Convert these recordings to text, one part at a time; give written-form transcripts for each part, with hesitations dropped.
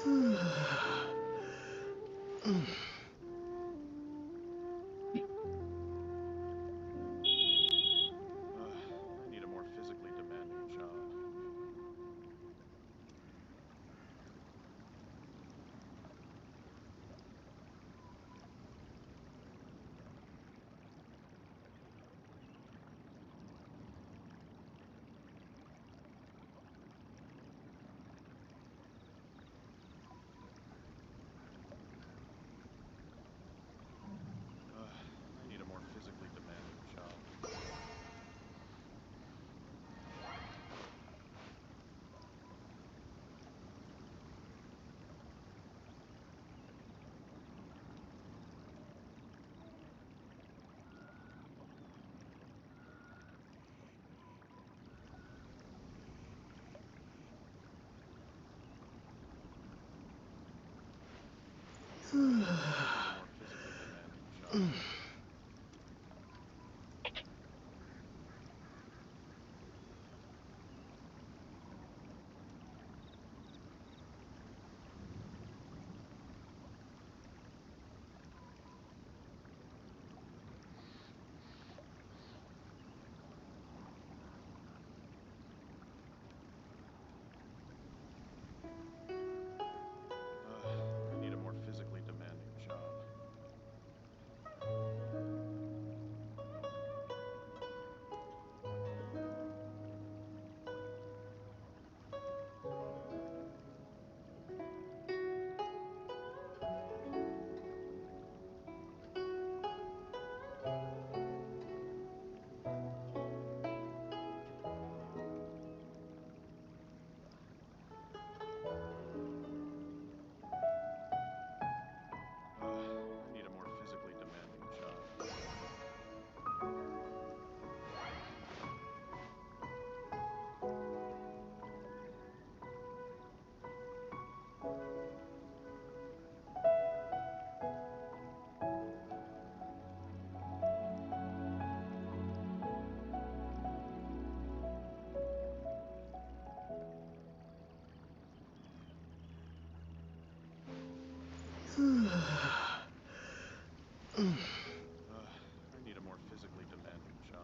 I need a more physically demanding job. I need a more physically demanding job. I need a more physically demanding job. I need a more physically demanding job. I need a more physically demanding job.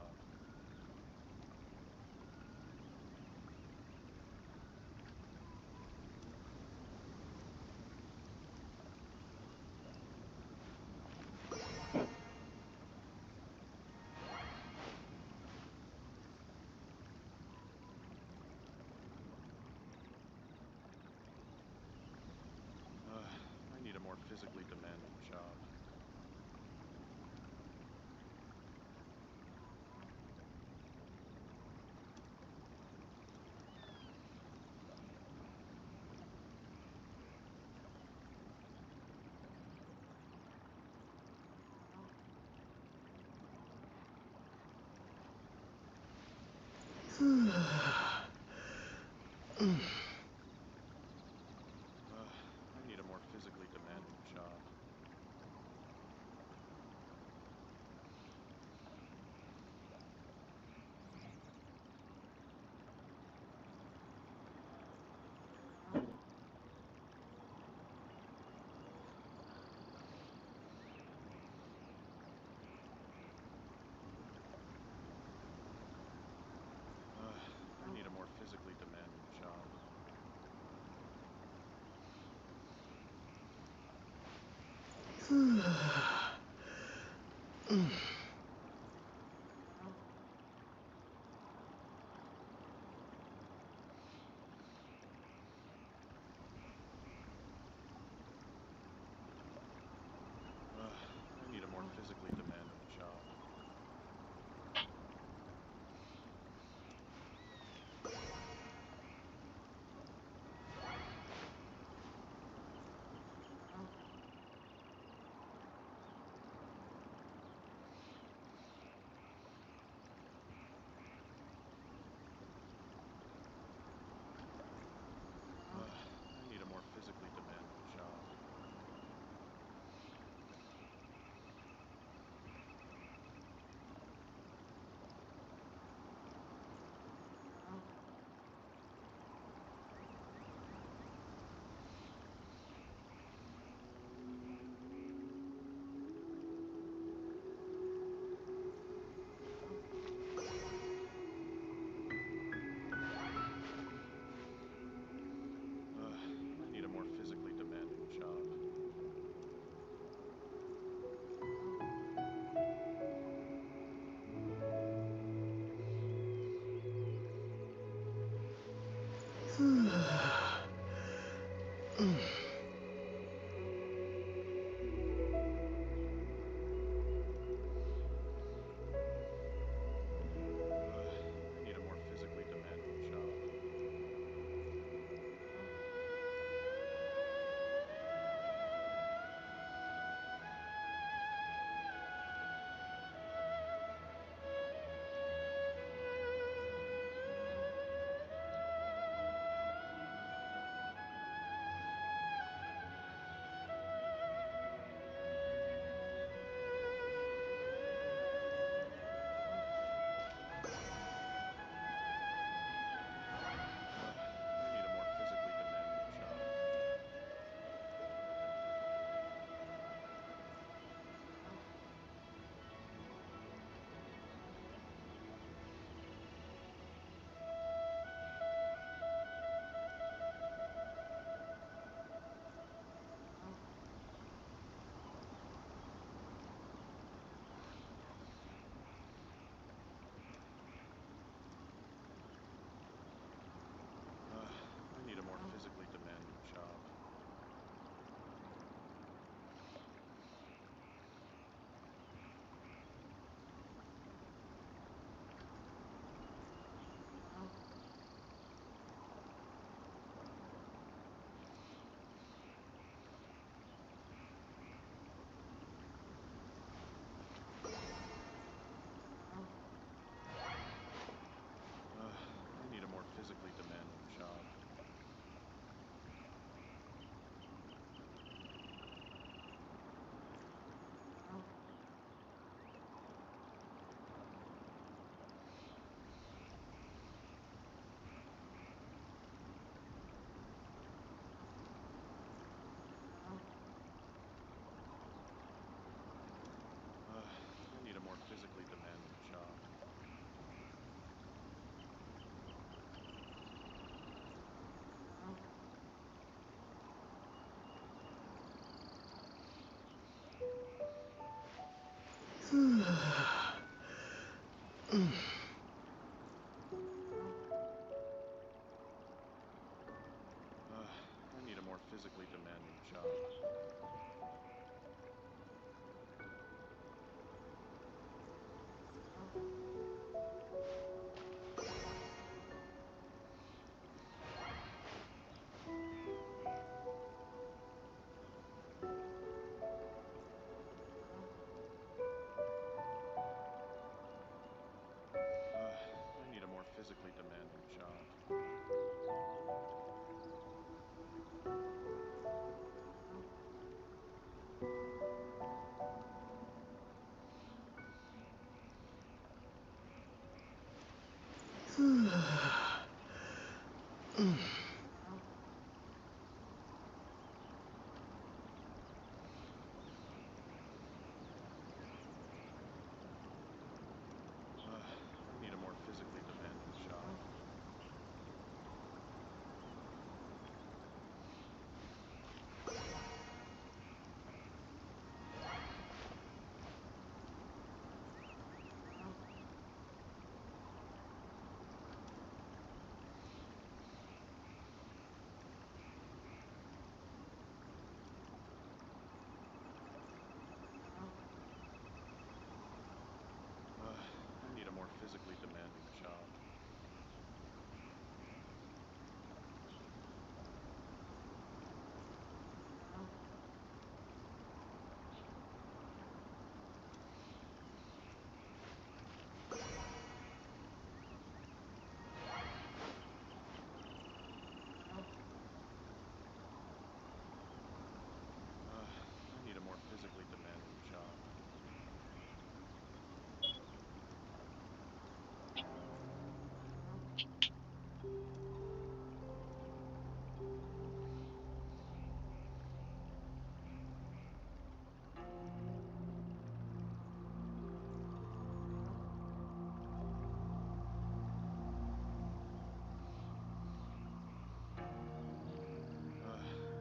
I need a more physically demanding job. I need a more physically demanding job. I need a more physically demanding job. I need a more physically demanding job. I need a more physically demanding job. need a more physically demanding job. I need a more physically demanding job. I need a more physically demanding job. I need a more physically demanding job. I need a more physically demanding job. I need a more physically demanding job. I need a more physically demanding job. I need a more physically demanding job. I need a more physically demanding job. I need a more physically demanding job.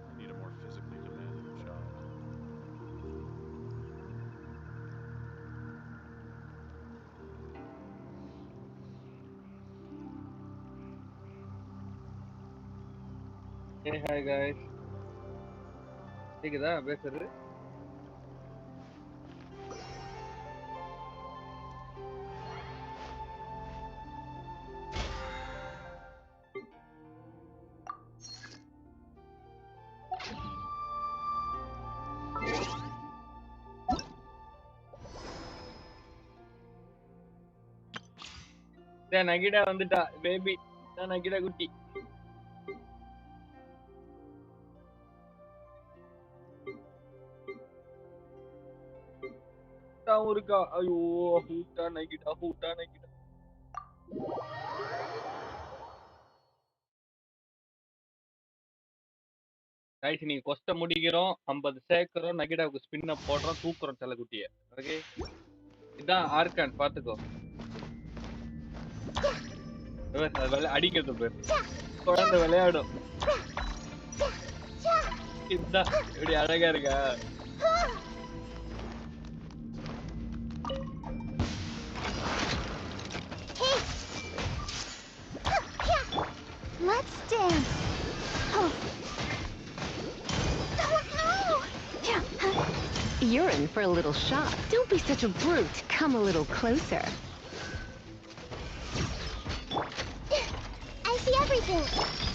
I need a more physically demanding job. Hey, hi guys. கேக்குதா பேசுறது? நகிடா வந்துட்டா baby. நகிடா குட்டி. இருக்கா? ஐயோ ஹூட்டா நகிடா. Right, நீங்க கொஸ்ட முடிக்கிறோம். 50 சேர்க்கிறோம். நகிடாவுக்கு ஸ்பின்ன போடுறோம். தூக்குறோம் தலைக்குட்டிய. ஓகே, இதான் ஆர்கான். பாத்துக்கோ. அடிக்கிறது பேர் குழந்தை விளையாடும். இதுதான் எப்படி அழகா இருக்கா? Let's dance. Oh. You're in for a little shock. Don't be such a brute. Come a little closer. I see everything.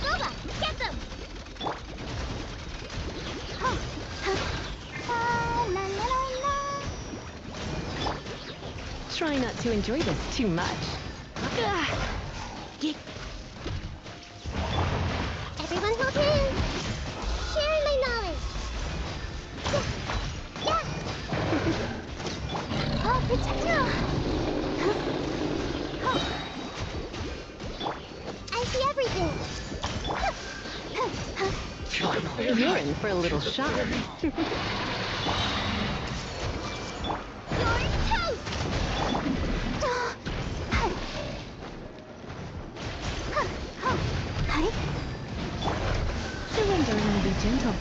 Nova, get them. Oh. La, la, la, la. Try not to enjoy this too much. Everyone hold hands. Sharing my knowledge. Yeah. Oh, protector. Oh. I see everything. You're in for a little shock. You're toast. Surrender and be gentle.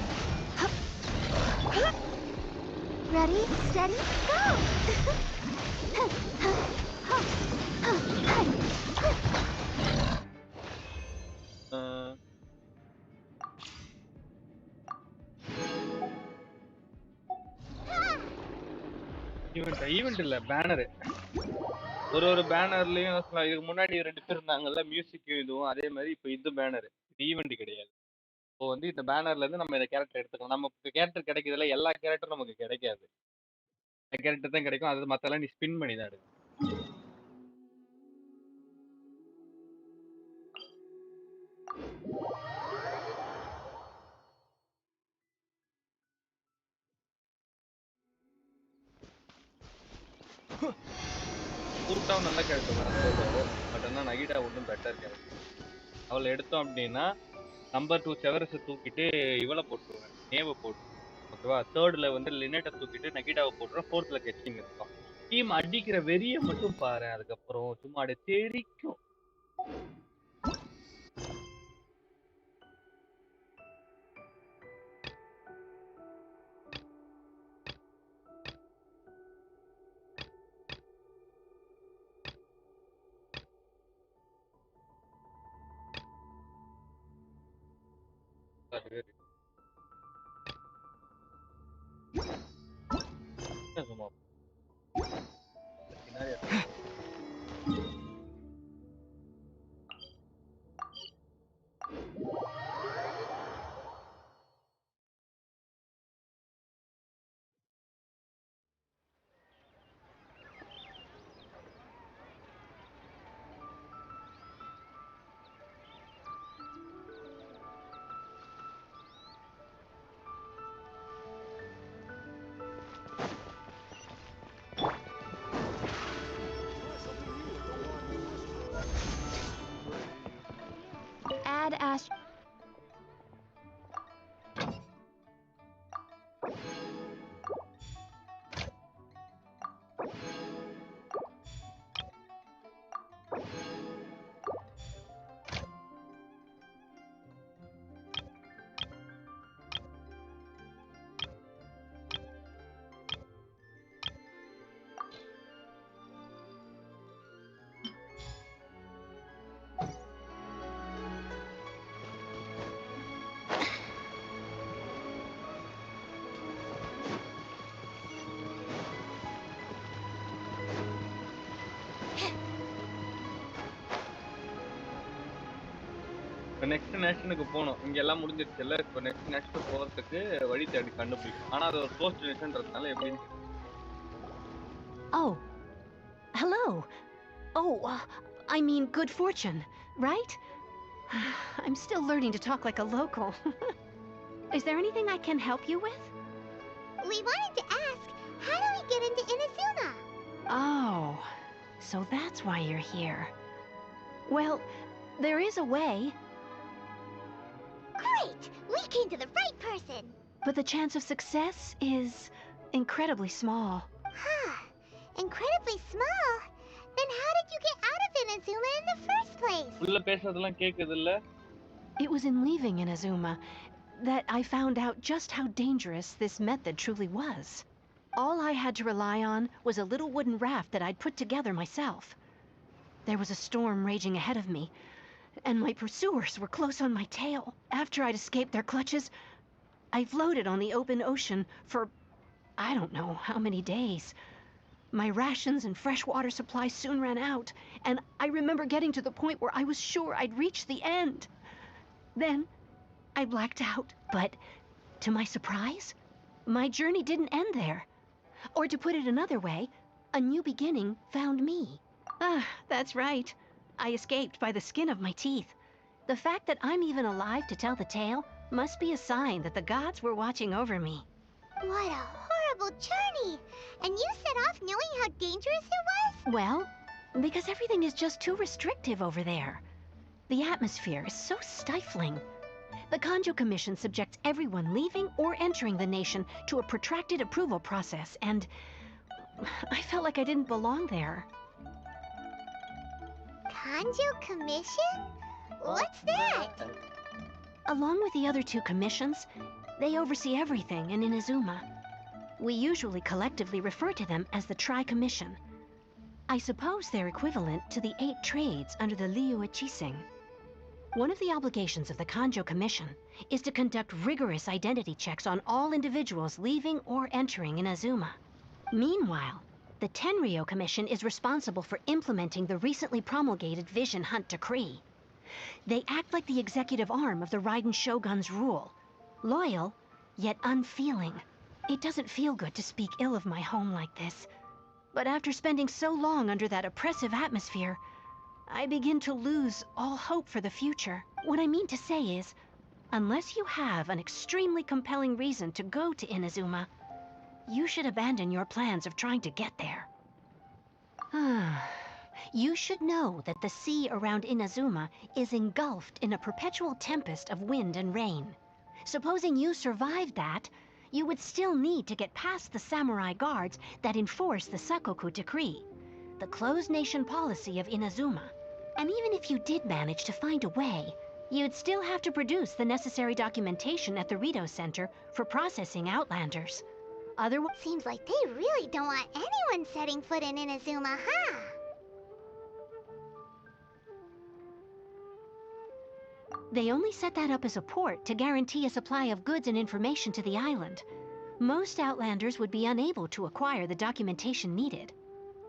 Ready, steady, go! Event இல்ல, banner. ஒரு பேனர்லயும் இதுக்கு முன்னாடி 2 பேர் இருந்தாங்கல்ல, மியூசிக்கும் இதுவும். அதே மாதிரி இப்போ இது பேனர். இது ஈவென்ட் கிடையாது. இப்போ வந்து இந்த பேனர்ல இருந்து நம்ம இந்த கேரக்டர் எடுத்துக்கலாம். நமக்கு கேரக்டர் கிடைக்கிறதுல எல்லா கேரக்டரும் நமக்கு கிடைக்காது. இந்த கேரக்டர் தான் கிடைக்கும். அது மத்தெல்லாம் நீ ஸ்பின் பண்ணி தான் எடுக்கணும். கூட்டாவும் நல்ல கேரக்டர் தான். பட் ஆனால் நகிடா ஒன்றும் பெட்டர் கேரக்டர். அவளை எடுத்தோம் அப்படின்னா நம்பர் 2 செவரஸை தூக்கிட்டு இவளை போட்டுருவேன், நேவை போட்டு. ஓகேவா? 3rd வந்து லினேட்டை தூக்கிட்டு நகிடாவை போட்டுருவேன். 4th கெச்சிங் இருக்கும். டீம் அடிக்கிற வெறியை மட்டும் பாரு. அதுக்கப்புறம் சும்மா அப்படியே தெரிக்கும். சும்மா பின்னாடி நெக்ஸ்ட் நேஷனுக்கு போகணும். இங்க எல்லாம் முடிஞ்சிருச்சுல்ல. இப்போ நெக்ஸ்ட் நேஷனுக்கு போறதுக்கு வழி தேடி கண்டுபிடிக்கும். ஆனா அது ஒரு போஸ்ட் நேஷன்றதுனால எப்படின்னு தெரியல. Oh, hello. Oh, I mean good fortune, right? I'm still learning to talk like a local. Is there anything I can help you with? We wanted to ask, how do we get into Inazuma? Oh, so that's why you're here. Well, there is a way, Great! We came to the right person! but the chance of success is incredibly small. Huh. Incredibly small? Then how did you get out of Inazuma in the first place? உள்ள பேசுறதெல்லாம் கேக்குது இல்ல? It was in leaving Inazuma that I found out just how dangerous this method truly was. All I had to rely on was a little wooden raft that I'd put together myself. There was a storm raging ahead of me, and my pursuers were close on my tail. After I'd escaped their clutches, I floated on the open ocean for I don't know how many days. My rations and fresh water supply soon ran out, and I remember getting to the point where I was sure I'd reached the end. Then I blacked out, but to my surprise, my journey didn't end there. Or to put it another way, a new beginning found me. Ah, that's right. I escaped by the skin of my teeth. The fact that I'm even alive to tell the tale must be a sign that the gods were watching over me. What a horrible journey! And you set off knowing how dangerous it was? Well, because everything is just too restrictive over there. The atmosphere is so stifling. The Kanjo Commission subjects everyone leaving or entering the nation to a protracted approval process, and I felt like I didn't belong there. Kanjo Commission? What's that? Along with the other two commissions, they oversee everything in Inazuma. We usually collectively refer to them as the Tri-Commission. I suppose they're equivalent to the 8 trades under the Liu Chising. One of the obligations of the Kanjo Commission is to conduct rigorous identity checks on all individuals leaving or entering Inazuma. Meanwhile, the Tenryo Commission is responsible for implementing the recently promulgated Vision Hunt Decree. They act like the executive arm of the Raiden Shogun's rule. Loyal, yet unfeeling. It doesn't feel good to speak ill of my home like this. But after spending so long under that oppressive atmosphere, I begin to lose all hope for the future. What I mean to say is, unless you have an extremely compelling reason to go to Inazuma, you should abandon your plans of trying to get there. You should know that the sea around Inazuma is engulfed in a perpetual tempest of wind and rain. Supposing you survived that, you would still need to get past the samurai guards that enforce the Sakoku Decree, the closed nation policy of Inazuma. And even if you did manage to find a way, you'd still have to produce the necessary documentation at the Rito Center for processing Outlanders. Otherwise, Seems like they really don't want anyone setting foot in Inazuma, huh? they only set that up as a port to guarantee a supply of goods and information to the island. Most Outlanders would be unable to acquire the documentation needed.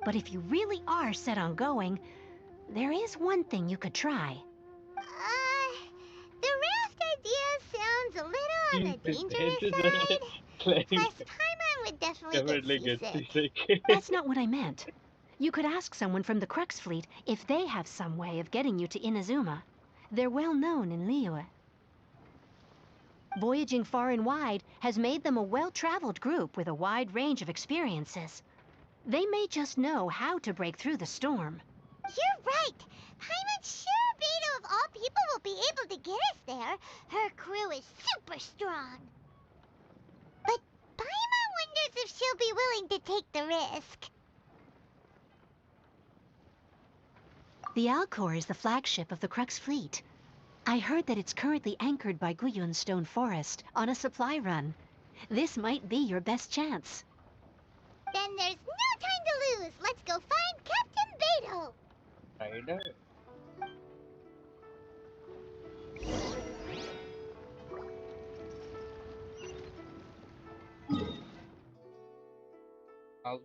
But if you really are set on going, there is one thing you could try. The raft idea sounds a little on the dangerous side. Plus, Paimon would definitely get seasick. That's not what I meant. You could ask someone from the Crux Fleet if they have some way of getting you to Inazuma. They're well known in Liyue. Voyaging far and wide has made them a well-traveled group with a wide range of experiences. They may just know how to break through the storm. You're right. Paimon's sure Beto of all people will be able to get us there. Her crew is super strong. But Paimon wonders if she'll be willing to take the risk. The Alcor is the flagship of the Crux Fleet. I heard that it's currently anchored by Guyun Stone Forest on a supply run. This might be your best chance. Then there's no time to lose. Let's go find Captain Beto. Rider. Ouch.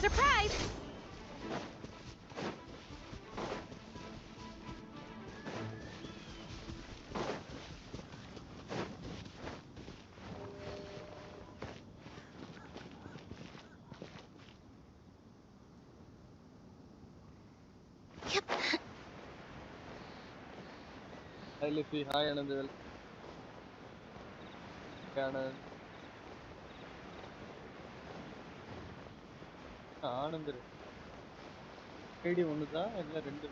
Surprise! Hi Luffy, hi Anandal. Anand. Anand ID ஒண்ணுதா இல்ல ரெண்டு?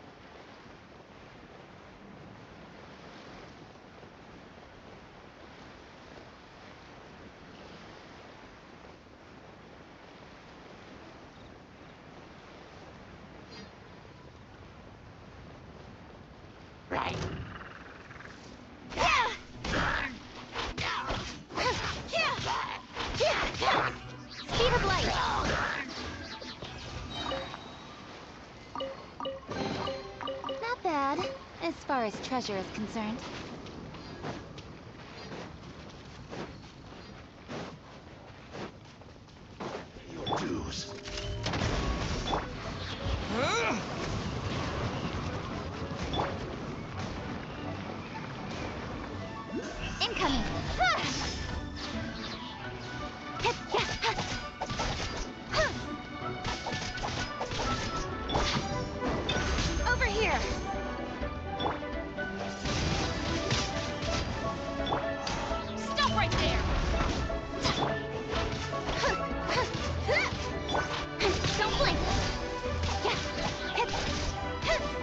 Speed of light. Not bad, as far as treasure is concerned. Your dues. Incoming. Over here. Stop right there. Don't blink.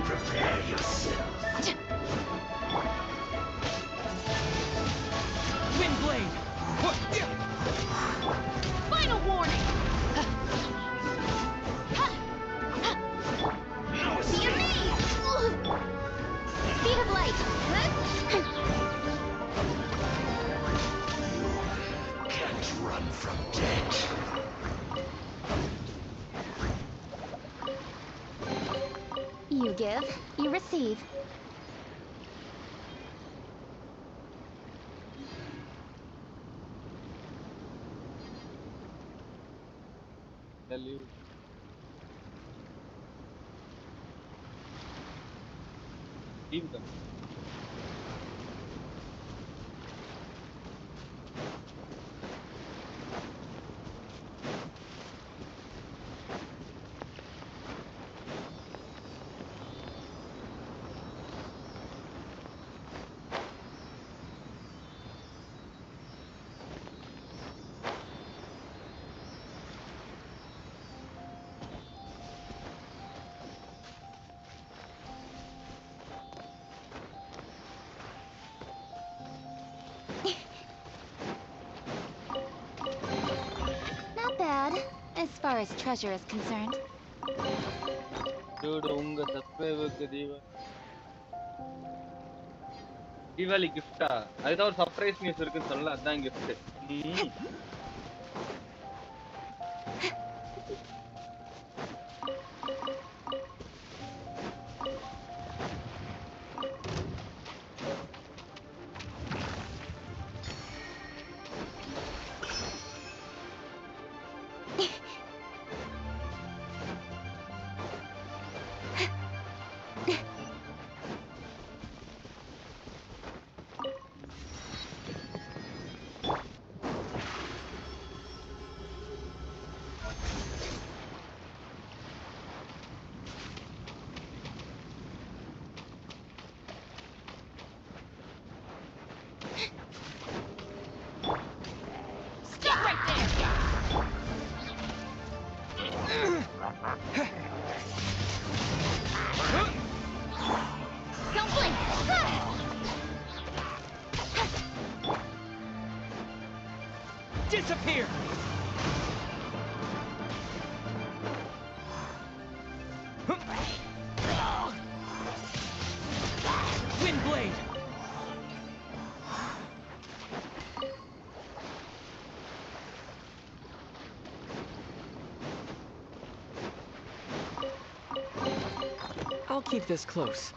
Prepare yourself. Windblade! Final warning. No See you, me. Speed of light. Can't run from death. You give, you receive. Leave. Leave them. Not bad, as far as treasure is concerned. Dude, உங்க சப்ஸ்கிரைபருக்கு தீபாவளி கிஃப்டா? அதுதான் ஒரு surprise news இருக்குன்னு சொல்லல, அதான் gift. Stop right there. Don't blink. Disappear! Windblade! I'll keep this close.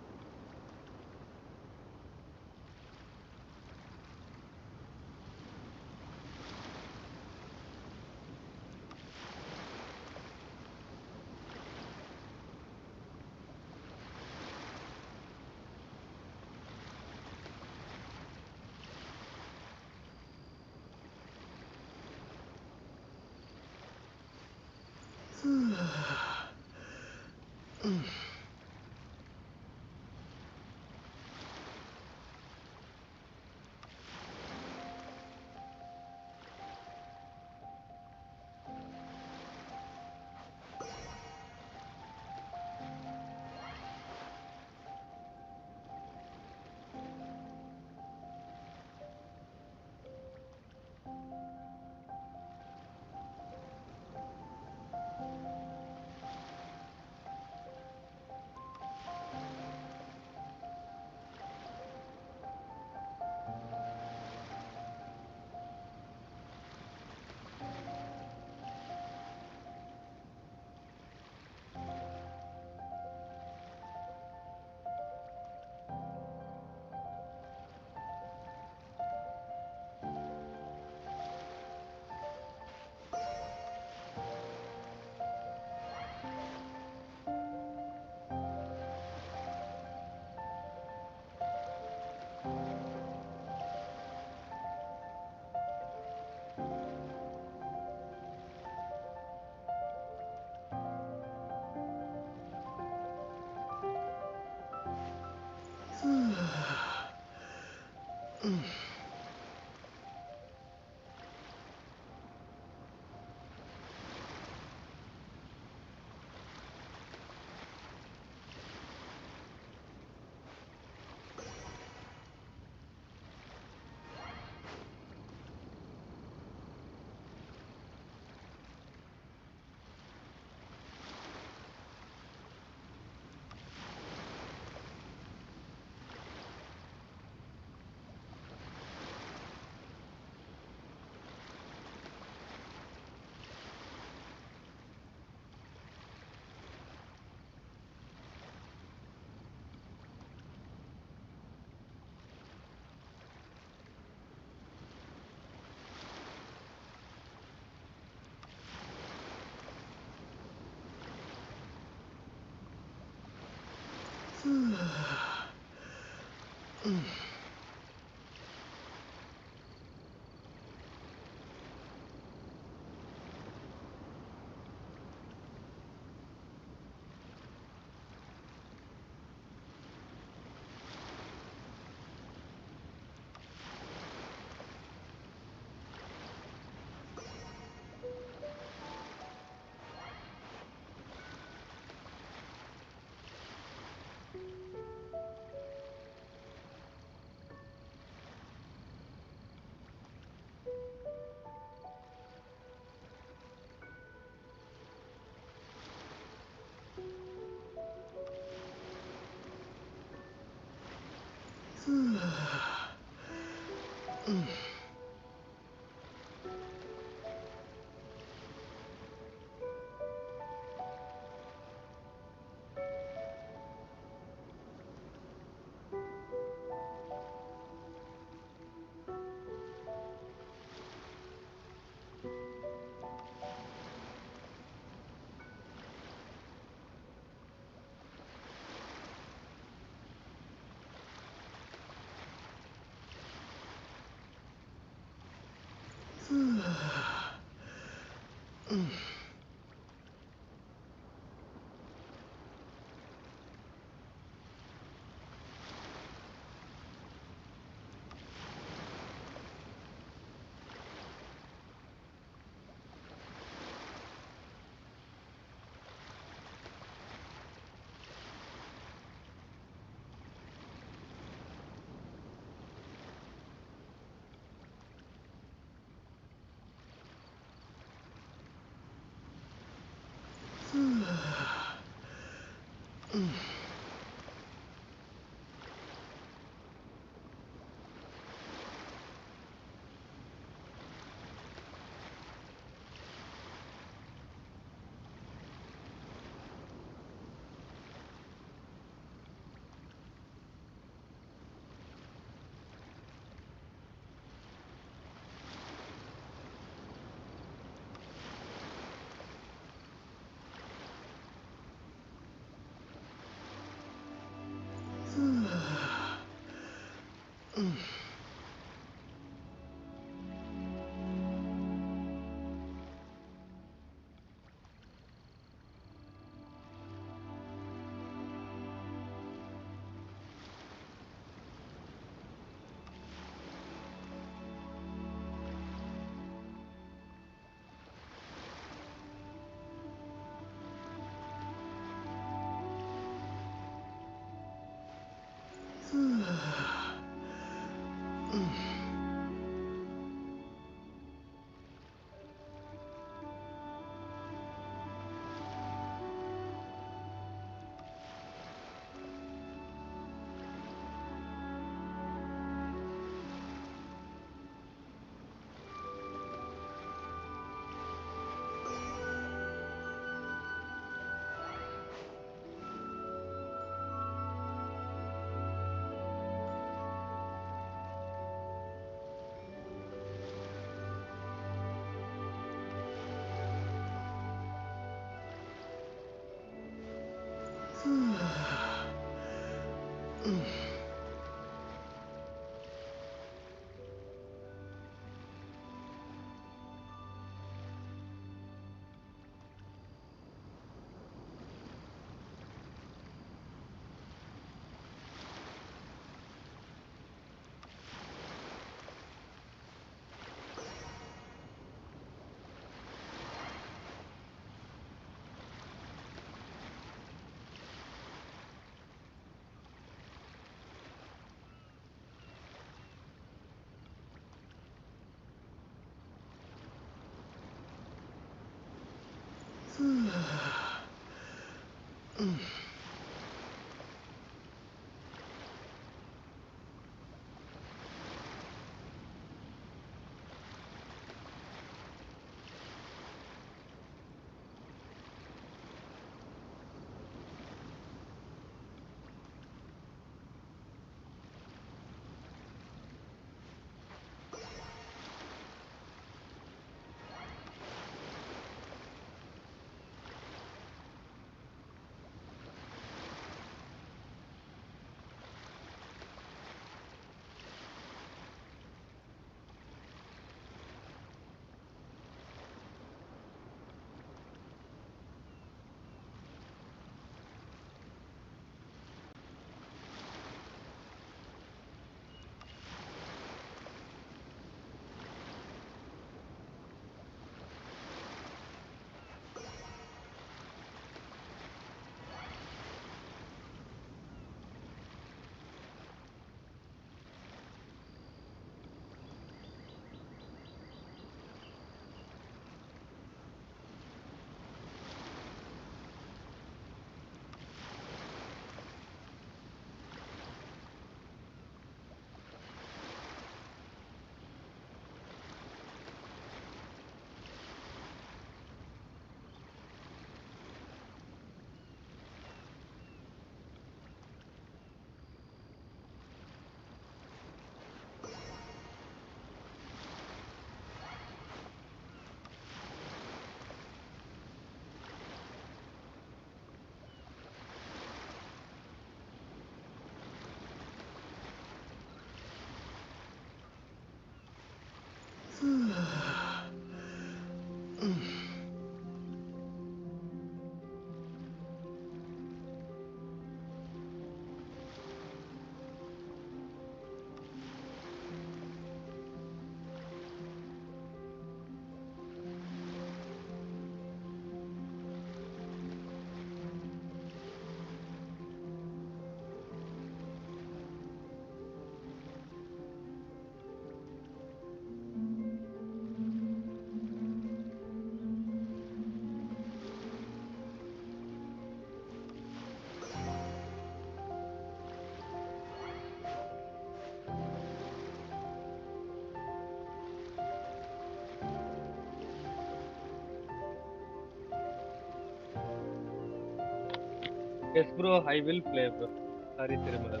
Yes, bro. I will play, bro. Sorry, Tirumala.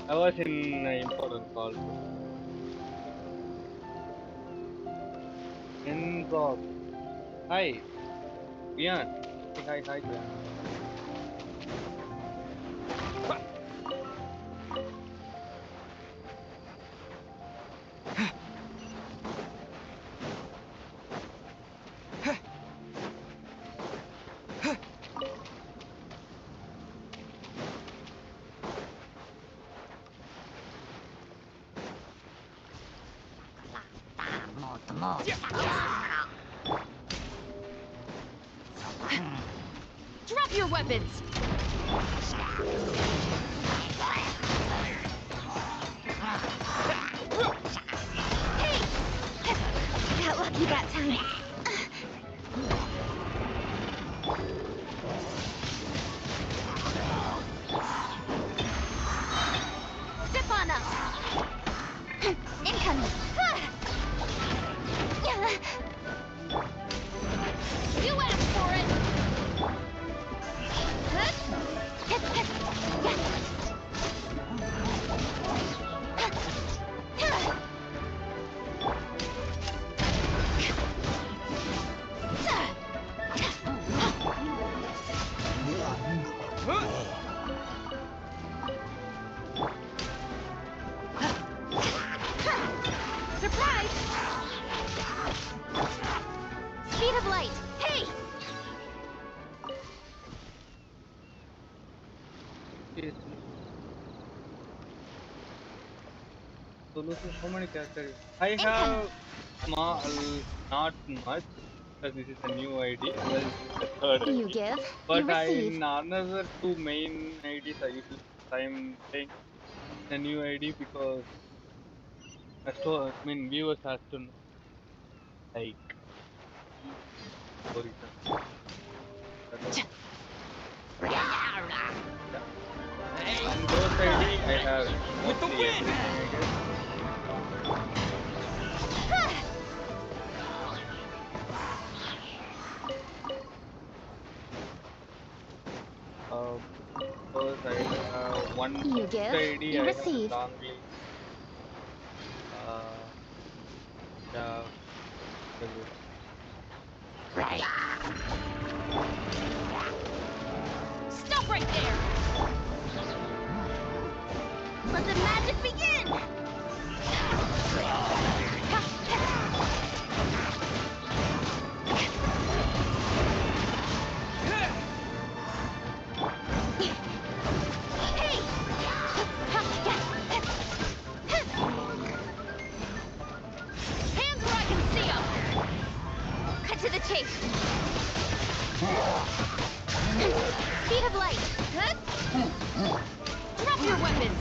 I was in important call, bro. Inbox. Hi, Bian. Hi, Bian. Drop your weapons! Got lucky that time. Step on up! Incoming. You asked for it! Surprise! Speed of light. Hey! Yes. So how many characters? I have small, not much, because this is a new ID. This is the third You ID. give, you But receive. in another two main IDs, I usually I'm playing the new ID because I mean viewers has to know like for reason. That's all. Yeah. And those ID I have With the mostly win! everything I guess. Because I have one You first give, ID you I have receive. strongly uh yeah everything. Stop right there! Let the magic begin! Hands where I can see 'em! Cut to the chase. Speed of light. Drop your weapons!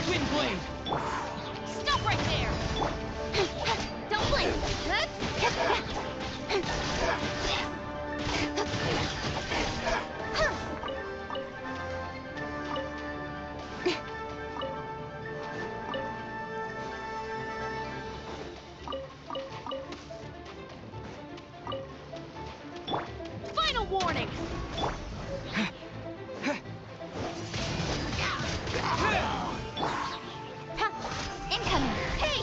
Wind blade! Stop right there! Don't blink. Final warning! Incoming. Hey!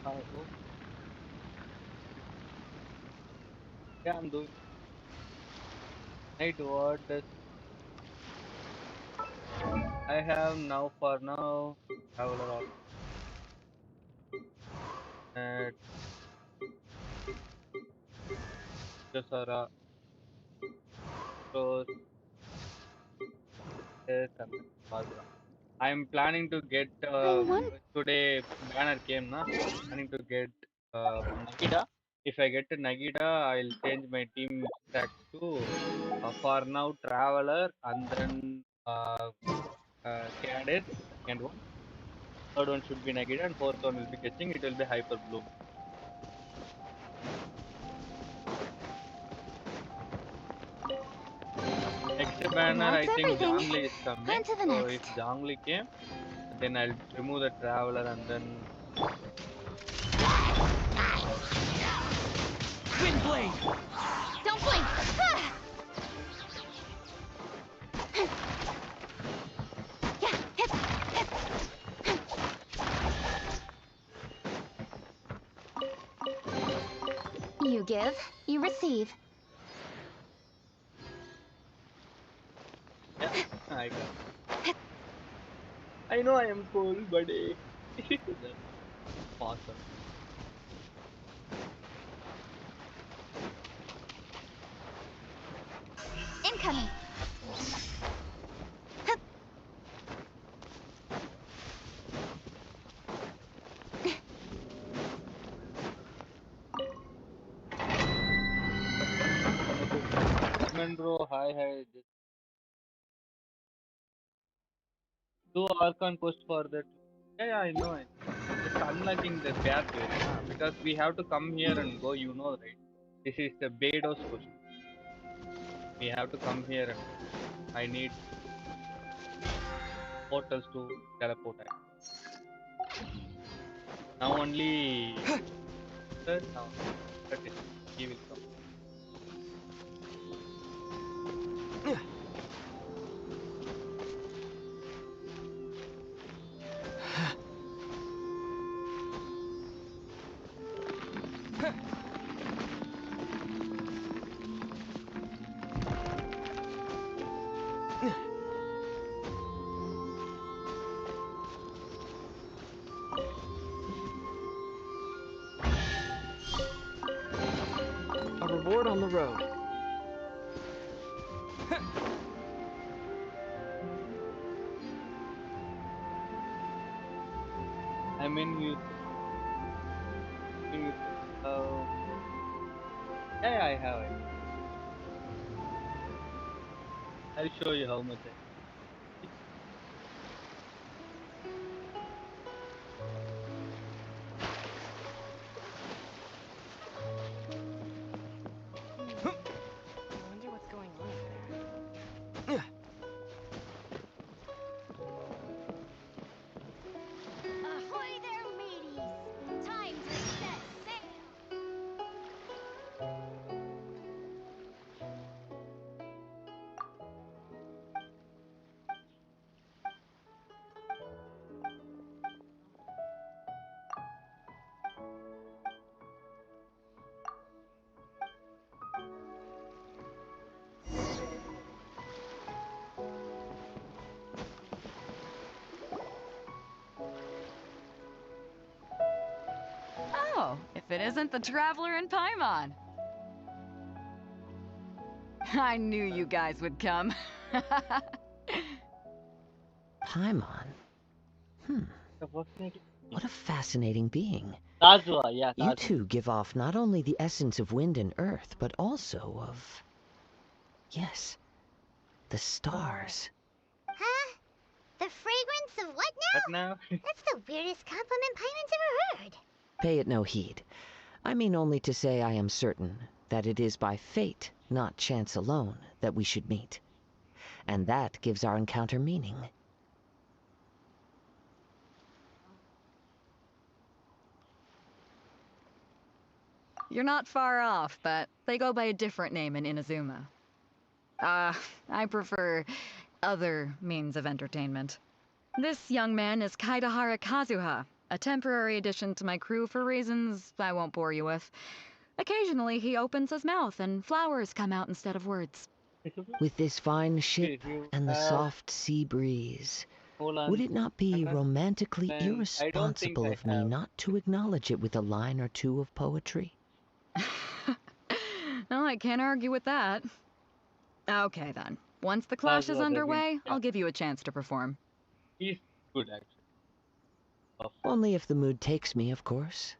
Oh, yeah, I'm doing night. What does I have now for now? Traveler of at Josara Rose and Barbara. I'm planning to get I want... today banner came na. Planning to get Nagita. If I get to Nagita, I'll change my team stack to for now Traveler and then Cadet second one. Third one should be Nagita and fourth one will be catching. It will be Hyper Bloom. banner, I That's think everything. Zhongli is coming. On to the So if next. Zhongli came, then I'll remove the traveler and then Wind blade. Don't blink. You give, you receive. yeah, I got it. I know I am cool, buddy. That's awesome. Incoming. Monroe, hi. Just do Archon push for that. Yeah, I know it. Just unlocking the pathway, because we have to come here and go. You know, right? This is the Bedos push. We have to come here and I need portals to teleport at. Now only third now. That is, he will come. A reward on the road. I mean, you. Uh, yeah, I have it. I'll show you how much I. I wonder what's going on over there. Ahoy there, mateys! Time to set sail! Oh, if it isn't the Traveler in Paimon. I knew you guys would come. Paimon? What a fascinating being. Tazua, yeah, You Tazua. two give off not only the essence of wind and earth, but also of... yes, the stars. Huh? The fragrance of what What now? now? That's the weirdest compliment Paimon's ever heard. Pay it no heed. I mean only to say I am certain that it is by fate, not chance alone, that we should meet. And that gives our encounter meaning. You're not far off, but they go by a different name in Inazuma. I prefer other means of entertainment. This young man is Kaidahara Kazuha, a temporary addition to my crew for reasons I won't bore you with. Occasionally, he opens his mouth and flowers come out instead of words. With this fine ship You and the have soft sea breeze, Nolan, would it not be Anna, romantically and I don't think irresponsible I of me have. not to acknowledge it with a line or two of poetry? No, I can't argue with that. Okay, then. Once the clash is Tazua, the wind. underway, Yeah, I'll give you a chance to perform. he's good actually. Tough. Only if the mood takes me, of course.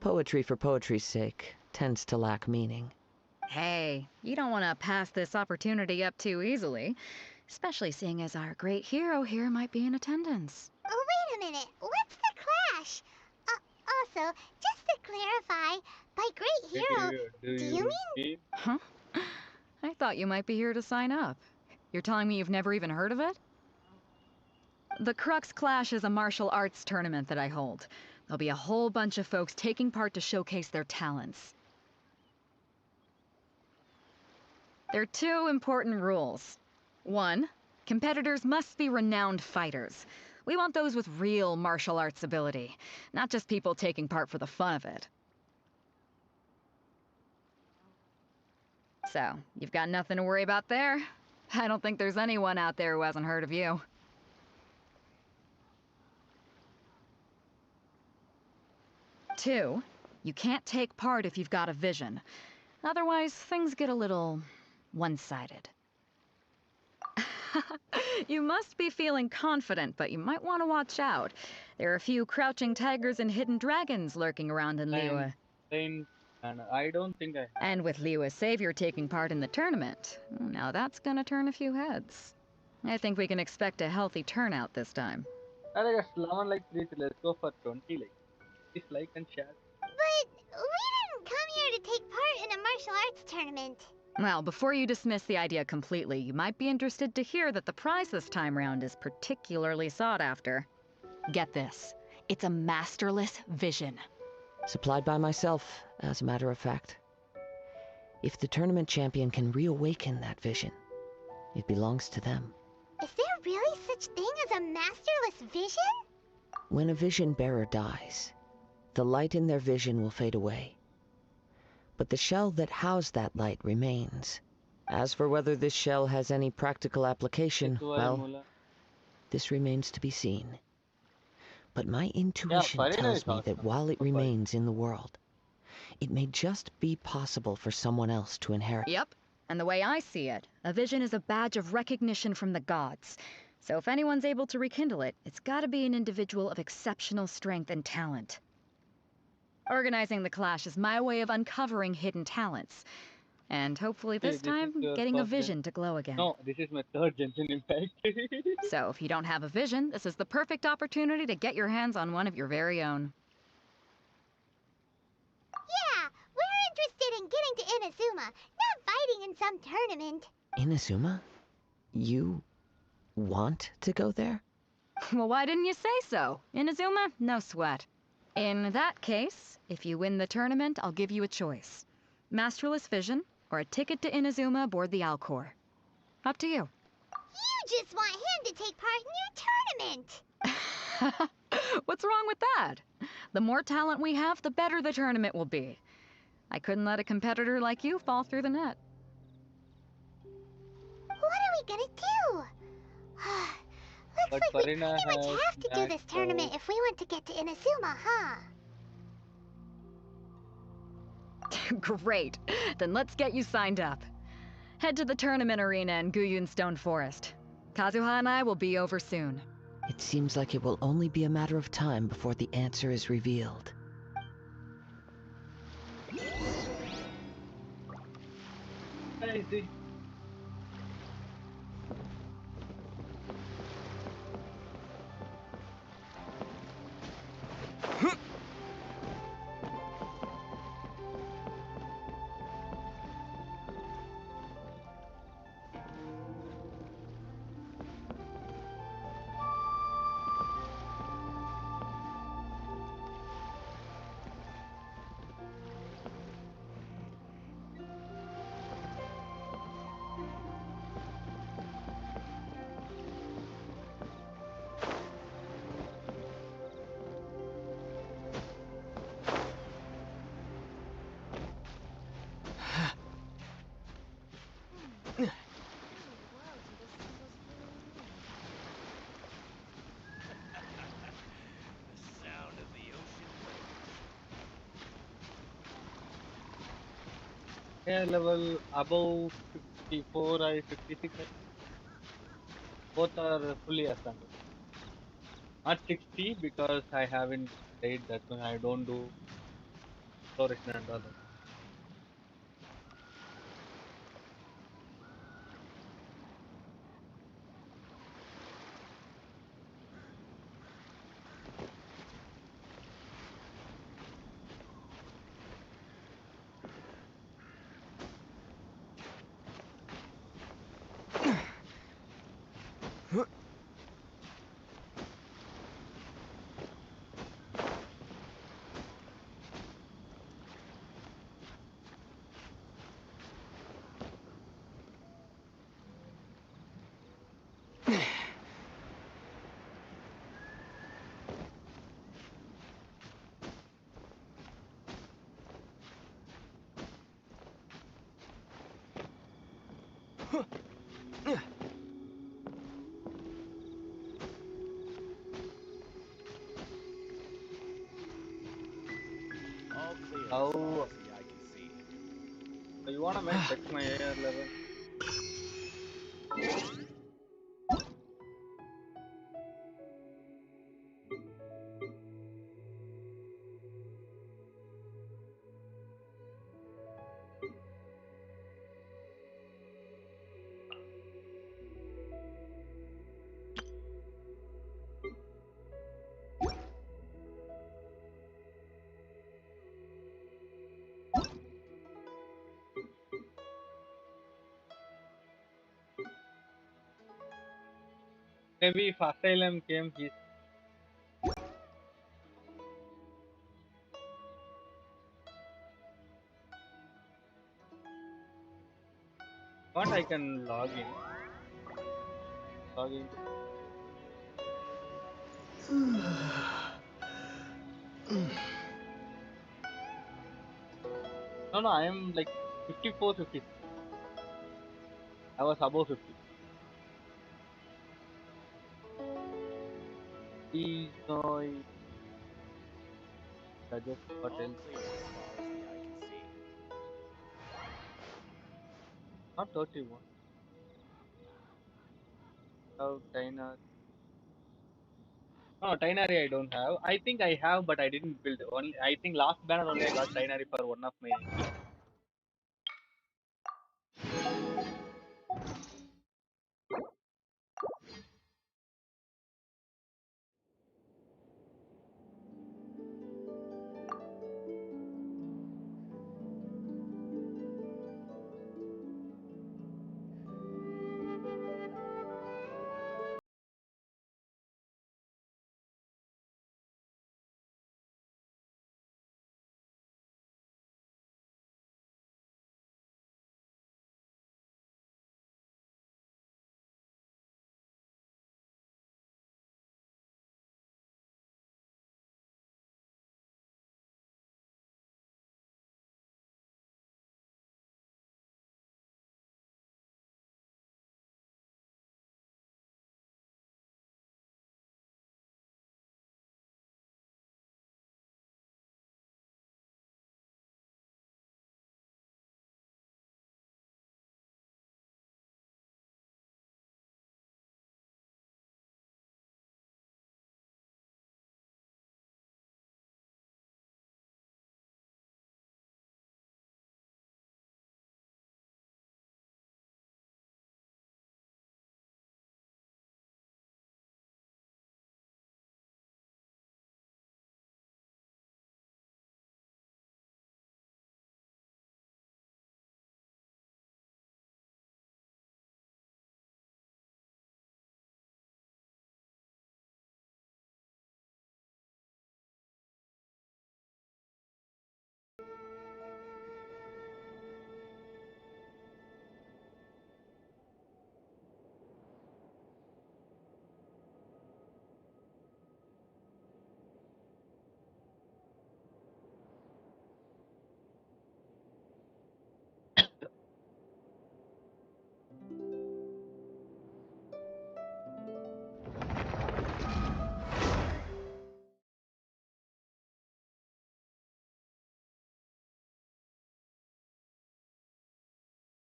Poetry for poetry's sake tends to lack meaning. Hey, you don't want to pass this opportunity up too easily, especially seeing as our great hero here might be in attendance. Oh, wait a minute. What's the clash? Also, just to clarify, by great hero, Do do you you mean... feel? Huh? I thought you might be here to sign up. You're telling me you've never even heard of it? The Crux Clash is a martial arts tournament that I hold. There'll be a whole bunch of folks taking part to showcase their talents. There are 2 important rules. 1, competitors must be renowned fighters. We want those with real martial arts ability, not just people taking part for the fun of it. So, you've got nothing to worry about there. I don't think there's anyone out there who hasn't heard of you. 2, you can't take part if you've got a vision. Otherwise, things get a little one-sided. You must be feeling confident, but you might want to watch out. There are a few crouching tigers and hidden dragons lurking around in Liyue. And I don't think I have. And with Liyue's savior taking part in the tournament, now that's gonna turn a few heads. I think we can expect a healthy turnout this time. I just 11 like 3, let's go for 20 like. Please like and share. But we didn't come here to take part in a martial arts tournament. Well, before you dismiss the idea completely, you might be interested to hear that the prize this time round is particularly sought after. Get this. It's a masterless vision. Supplied by myself, as a matter of fact. If the tournament champion can reawaken that vision, it belongs to them. Is there really such thing as a masterless vision? When a vision bearer dies, the light in their vision will fade away. But the shell that housed that light remains. As for whether this shell has any practical application, well, this remains to be seen. But my intuition tells me that while it remains in the world, it may just be possible for someone else to inherit. Yep. And the way I see it, a vision is a badge of recognition from the gods. So if anyone's able to rekindle it, it's gotta be an individual of exceptional strength and talent. Organizing the clash is my way of uncovering hidden talents. And hopefully this time, getting a vision to glow again. No, this is my 3rd Genshin Impact. So if you don't have a vision, this is the perfect opportunity to get your hands on one of your very own. Yeah, we're interested in getting to Inazuma, not fighting in some tournament. Inazuma? You want to go there? Well, why didn't you say so? Inazuma? No sweat. In that case, if you win the tournament, I'll give you a choice. Masterless Vision, or a ticket to Inazuma aboard the Alcor. Up to you. You just want him to take part in your tournament. What's wrong with that? The more talent we have, the better the tournament will be. I couldn't let a competitor like you fall through the net. What are we gonna do? Looks like we pretty much have to do this tournament if we want to get to Inazuma, huh? Great. Then let's get you signed up. Head to the tournament arena in Guyun Stone Forest. Kazuha and I will be over soon. It seems like it will only be a matter of time before the answer is revealed. Crazy. Yeah, level above 54 or 56. Both are fully assigned. Not 60 because I haven't played that one. I don't do exploration and all that. clear as How far as the eye can see. you wanna make check my AR level? Maybe if Asylum came, he's what I can log in. Log in. No, I am like 54, 50. I was above 50. He's Rajat All Patel. clear as far as the eye can see. Not 31. Have Tainari. No, Tainari I don't have. I think I have, but I didn't build. Only I think last banner only I got Tainari for one of my.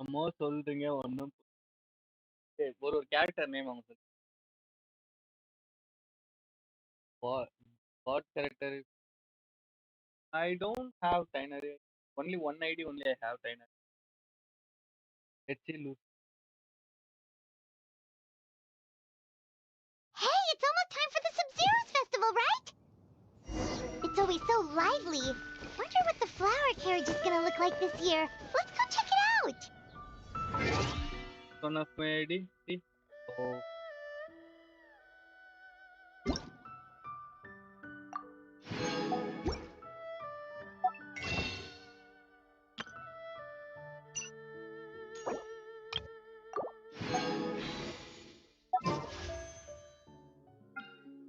அம்மா சொல்றீங்க ஒன்னும் ஒரு character name அவங்க சொல்லுங்க. What character is I don't have Tainari. Only one ID only I have Tainari. HC Lucy. Hey, it's almost time for the Sub-Zero's festival, right? It's always so lively. Wonder what the flower carriage is gonna look like this year. Let's go check it out. One of my ID. See? Oh,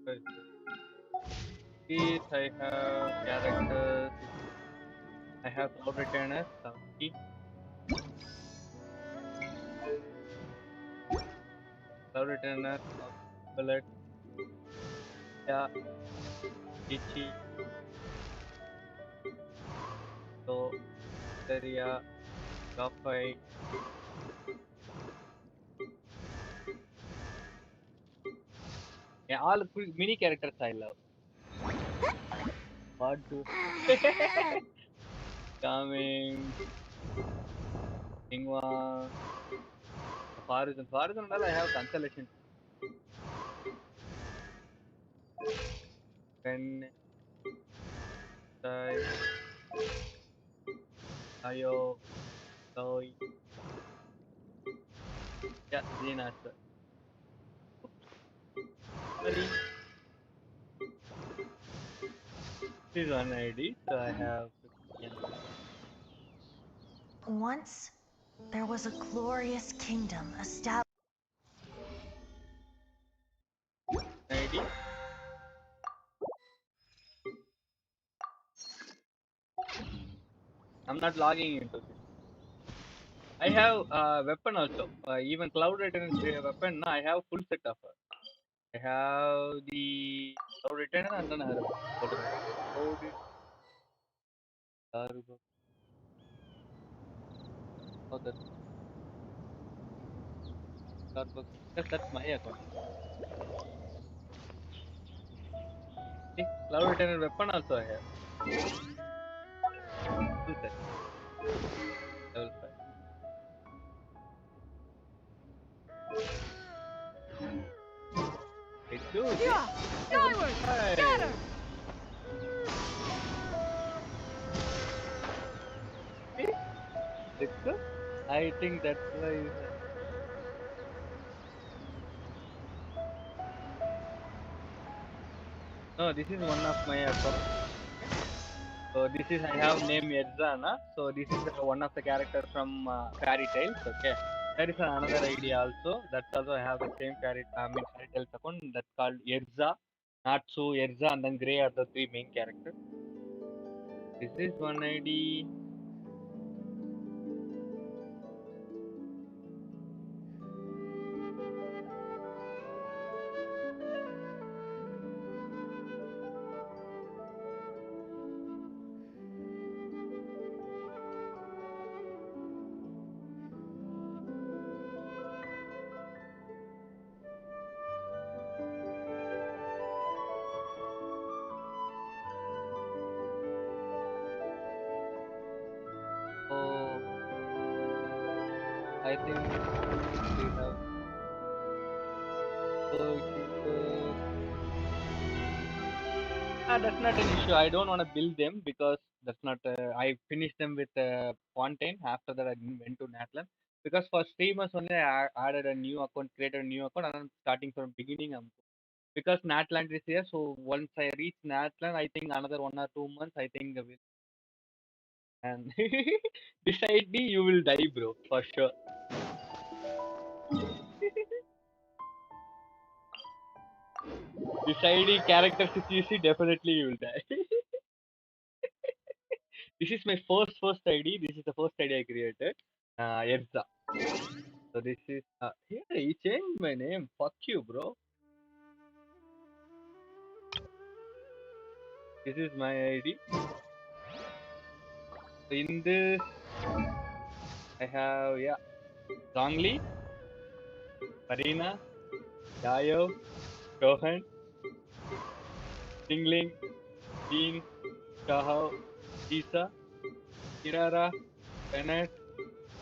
very good. These I have characters. I have Cloud Retainer, Samuki. Cloud Retainer, Bullet, yeah, Ichi. So, Area, Youtubeluffy. Yeah, all mini characters I love. What to Coming, Ingwa, Farizan. Farizan, well, I have consolation. Pen, Sai, Ayo, Loi. Yeah, Zina, sir. Sorry, this is one ID, so I have 50 Once, there was a glorious kingdom established. ID. I'm not logging into this. I have weapon also. Even Cloud Return weapon, I have full set of her. I have the Cloud Return and then I have Cloud Return. Oh, Starbucks. Yes, that's my account. See, Cloud Return weapon also I have. Full set. Level 5. Let's go. Yeah! Skyward! Scatter! See? Let's go. I think that's why. No, this is one of my account. So this is I have name Edzana. So this is one of the characters from Fairy Tales. Okay. There is another idea also. That's also I have the same Fairy Tales account. That's called Erza, Natsu, Erza, and then Grey are the three main characters. This is one ID. So I think we have. So that's not an issue. I don't want to build them because that's not. I finished them with Fontaine. After that, I went to Natlan because for streamers only I added a new account, created a new account, and I'm starting from beginning. Because Natland is here, so once I reach Natland, I think another 1 or 2 months, I think I will. And beside me, you will die, bro, for sure. Beside the characters, if you see, definitely you will die. This is my first ID. This is the first ID I created. Erza. So this is here. He changed my name. Fuck you, bro. This is my ID. So in this, I have Zhongli, Marina, Yayo, Johan, Singling, Dean, Shahao, Isa, Kirara, Bennett,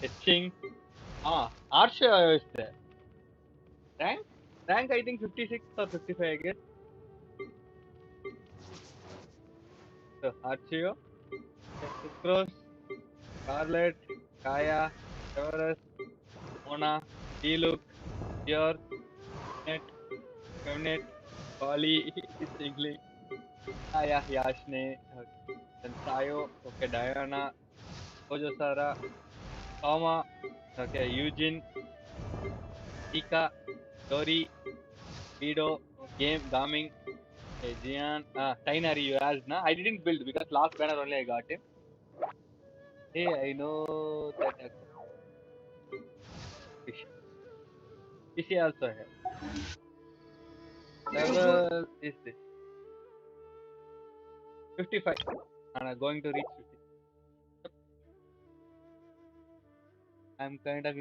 Etching. Archer is there. Rank? Rank I think 56 or 55 I guess. So Archeo, Sucrose, Scarlet, Kaya, Severus, Mona, D-Look, Pure, Net, Fevnet, Kali, Singling, Yashne, then Sayo, okay, Diana, Kojo Sara, Toma, okay, Eugene, Ika, Tori, Vido, Game, Gaming, okay, Jian, Tainari you asked, na? I didn't build because last banner only I got him. Hey, I know that fish. Fish also have. Level is this 55 and I'm going to reach 50. I'm kind of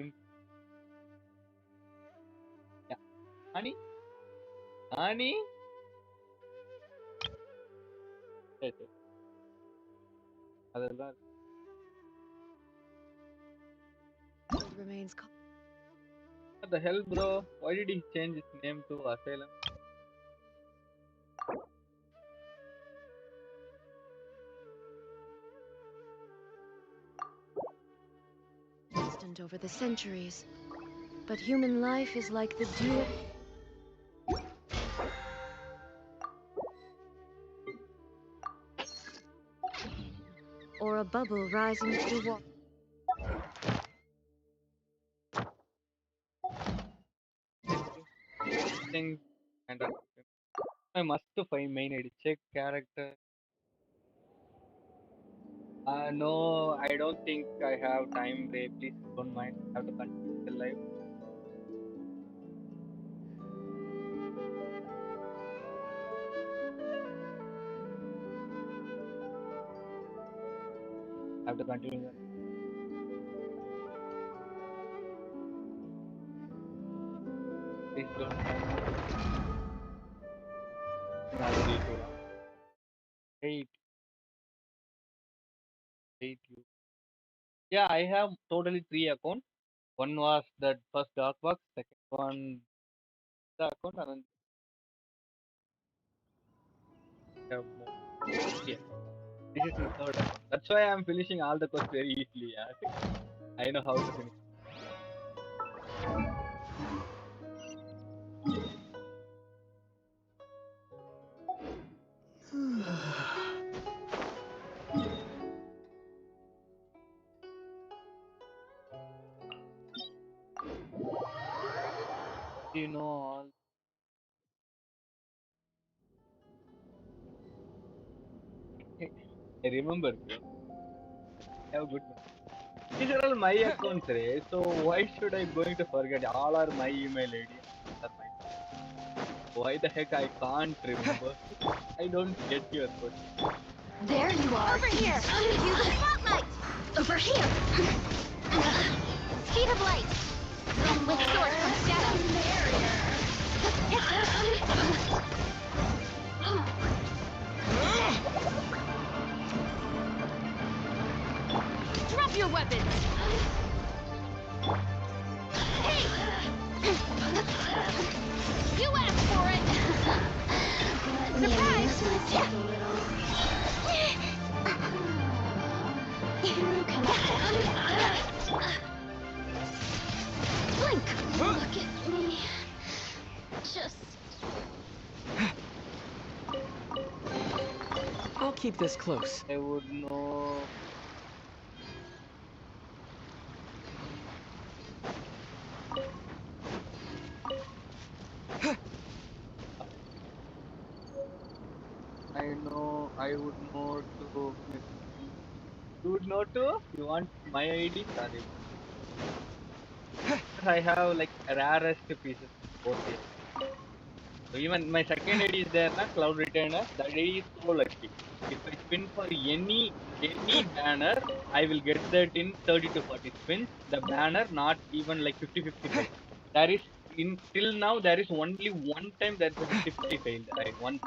yeah. Honey? Honey? சரி அதெல்லாம் Remains. what the hell bro? Why did he change his name to Asylum? Distant over the centuries. But human life is like the dew. Or a bubble rising through water. Thing kind of I must find main ID check character. No, I don't think I have time, Ray. Please don't mind. I have to continue the live. I have to continue that. Please don't mind. Hate you. Yeah, I have totally 3 accounts. One was that first dark box, second one the account, and then I have more. Yeah, this is my third account. That's why I'm finishing all the quests very easily. Yeah. I know how to finish. You know all. I remember. Bro. I have good memory. These are all my accounts, Ray. So why should I going to forget? All are my email ID. Why the heck I can't remember? I don't get your question. There you are. Over here! Use the spotlight! Over here. Speed of light! And with source from shadow. Drop your weapons. Hey! You asked for it! Surprise! Blink. Look at me. Just... I'll keep this close. I would know. I know. I would know to. You would know too? You want my ID? Sorry. I have like rarest pieces both here. So even my second ID is there, na Cloud Retainer. That ID is so lucky. If I spin for any banner, I will get that in 30 to 40 spins. The banner not even like 50-50 fail. There is till now there is only one time that the 50-50 failed. One.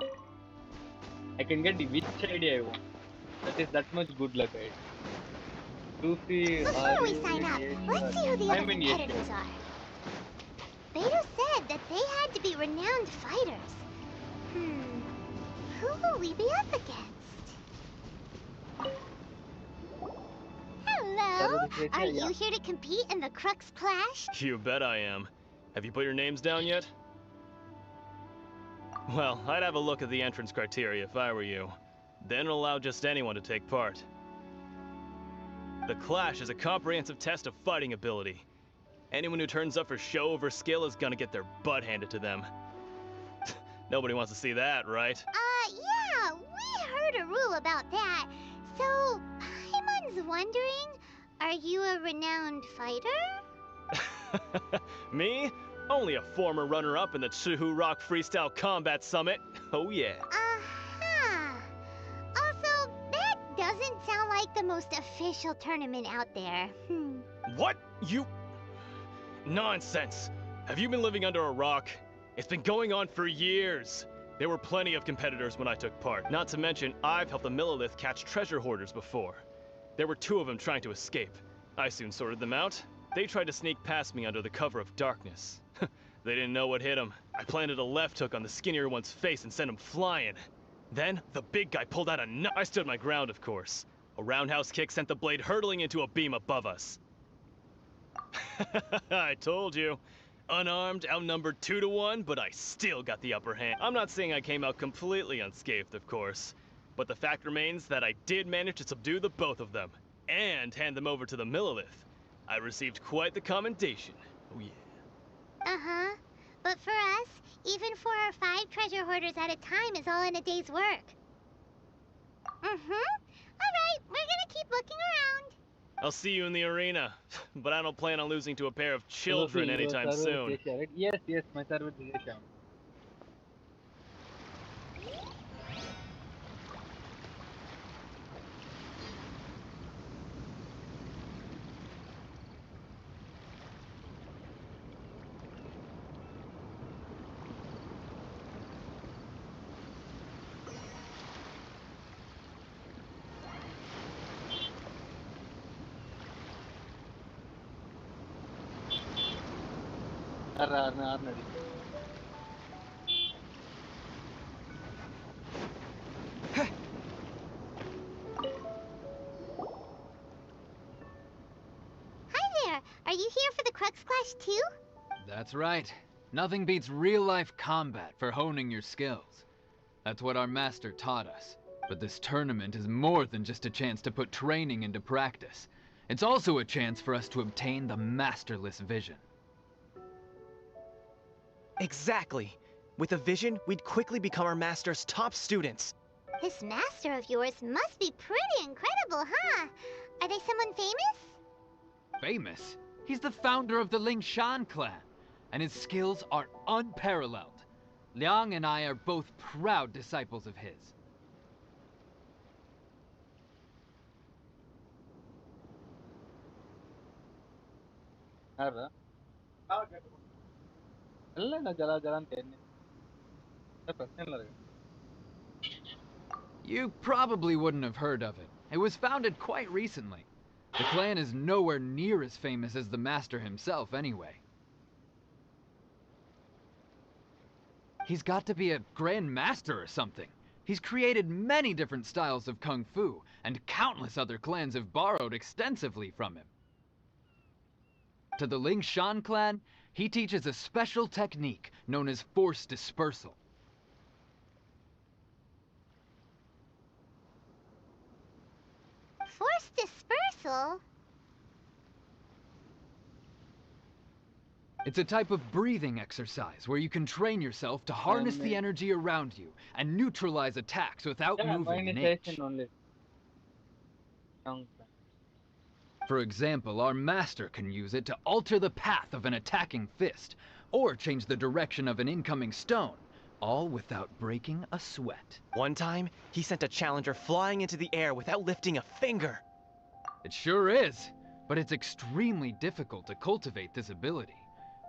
I can get which ID I want. That is that much good luck. Luffy, Before we sign up, let's see who the other I'm in Asia. competitors are. Beto said that they had to be renowned fighters. Who will we be up against? Hello? Are you here to compete in the Crux Clash? You bet I am. Have you put your names down yet? Well, I'd have a look at the entrance criteria if I were you. Then allow just anyone to take part. The Clash is a comprehensive test of fighting ability. Anyone who turns up for show over skill is gonna get their butt handed to them. Nobody wants to see that, right? Yeah, we heard a rule about that. So, Paimon's wondering, are you a renowned fighter? Me? Only a former runner-up in the Chihu Rock Freestyle Combat Summit. Oh yeah. Uh-huh. Also, that doesn't sound like the most official tournament out there. What? You... Nonsense. Have you been living under a rock? It's been going on for years. There were plenty of competitors when I took part. Not to mention, I've helped the Millilith catch treasure hoarders before. There were 2 of them trying to escape. I soon sorted them out. They tried to sneak past me under the cover of darkness. They didn't know what hit them. I planted a left hook on the skinnier one's face and sent him flying. Then, the big guy pulled out a knife. I stood my ground, of course. A roundhouse kick sent the blade hurtling into a beam above us. I told you. Unarmed, outnumbered 2 to 1, but I still got the upper hand. I'm not saying I came out completely unscathed, of course. But the fact remains that I did manage to subdue the both of them, and hand them over to the Millilith. I received quite the commendation. Oh yeah. Uh-huh. But for us, even 4 or 5 treasure hoarders at a time is all in a day's work. Alright, we're gonna keep looking around. I'll see you in the arena, but I don't plan on losing to a pair of children anytime soon. Asia, right? Yes, my server is Asia. Are you here for the Crux Clash too? That's right. Nothing beats real-life combat for honing your skills. That's what our master taught us. But this tournament is more than just a chance to put training into practice. It's also a chance for us to obtain the masterless vision. Exactly. With a vision, we'd quickly become our master's top students. This master of yours must be pretty incredible, huh? Are they someone famous? Famous? He's the founder of the Lingshan clan, and his skills are unparalleled. Liang and I are both proud disciples of his. You probably wouldn't have heard of it. It was founded quite recently. The clan is nowhere near as famous as the master himself, anyway. He's got to be a grand master or something. He's created many different styles of kung fu, and countless other clans have borrowed extensively from him. To the Lingshan clan, he teaches a special technique known as force dispersal. Force dispersal? It's a type of breathing exercise where you can train yourself to harness the energy around you and neutralize attacks without moving an inch. For example, our master can use it to alter the path of an attacking fist, or change the direction of an incoming stone, all without breaking a sweat. One time, he sent a challenger flying into the air without lifting a finger. It sure is, but it's extremely difficult to cultivate this ability.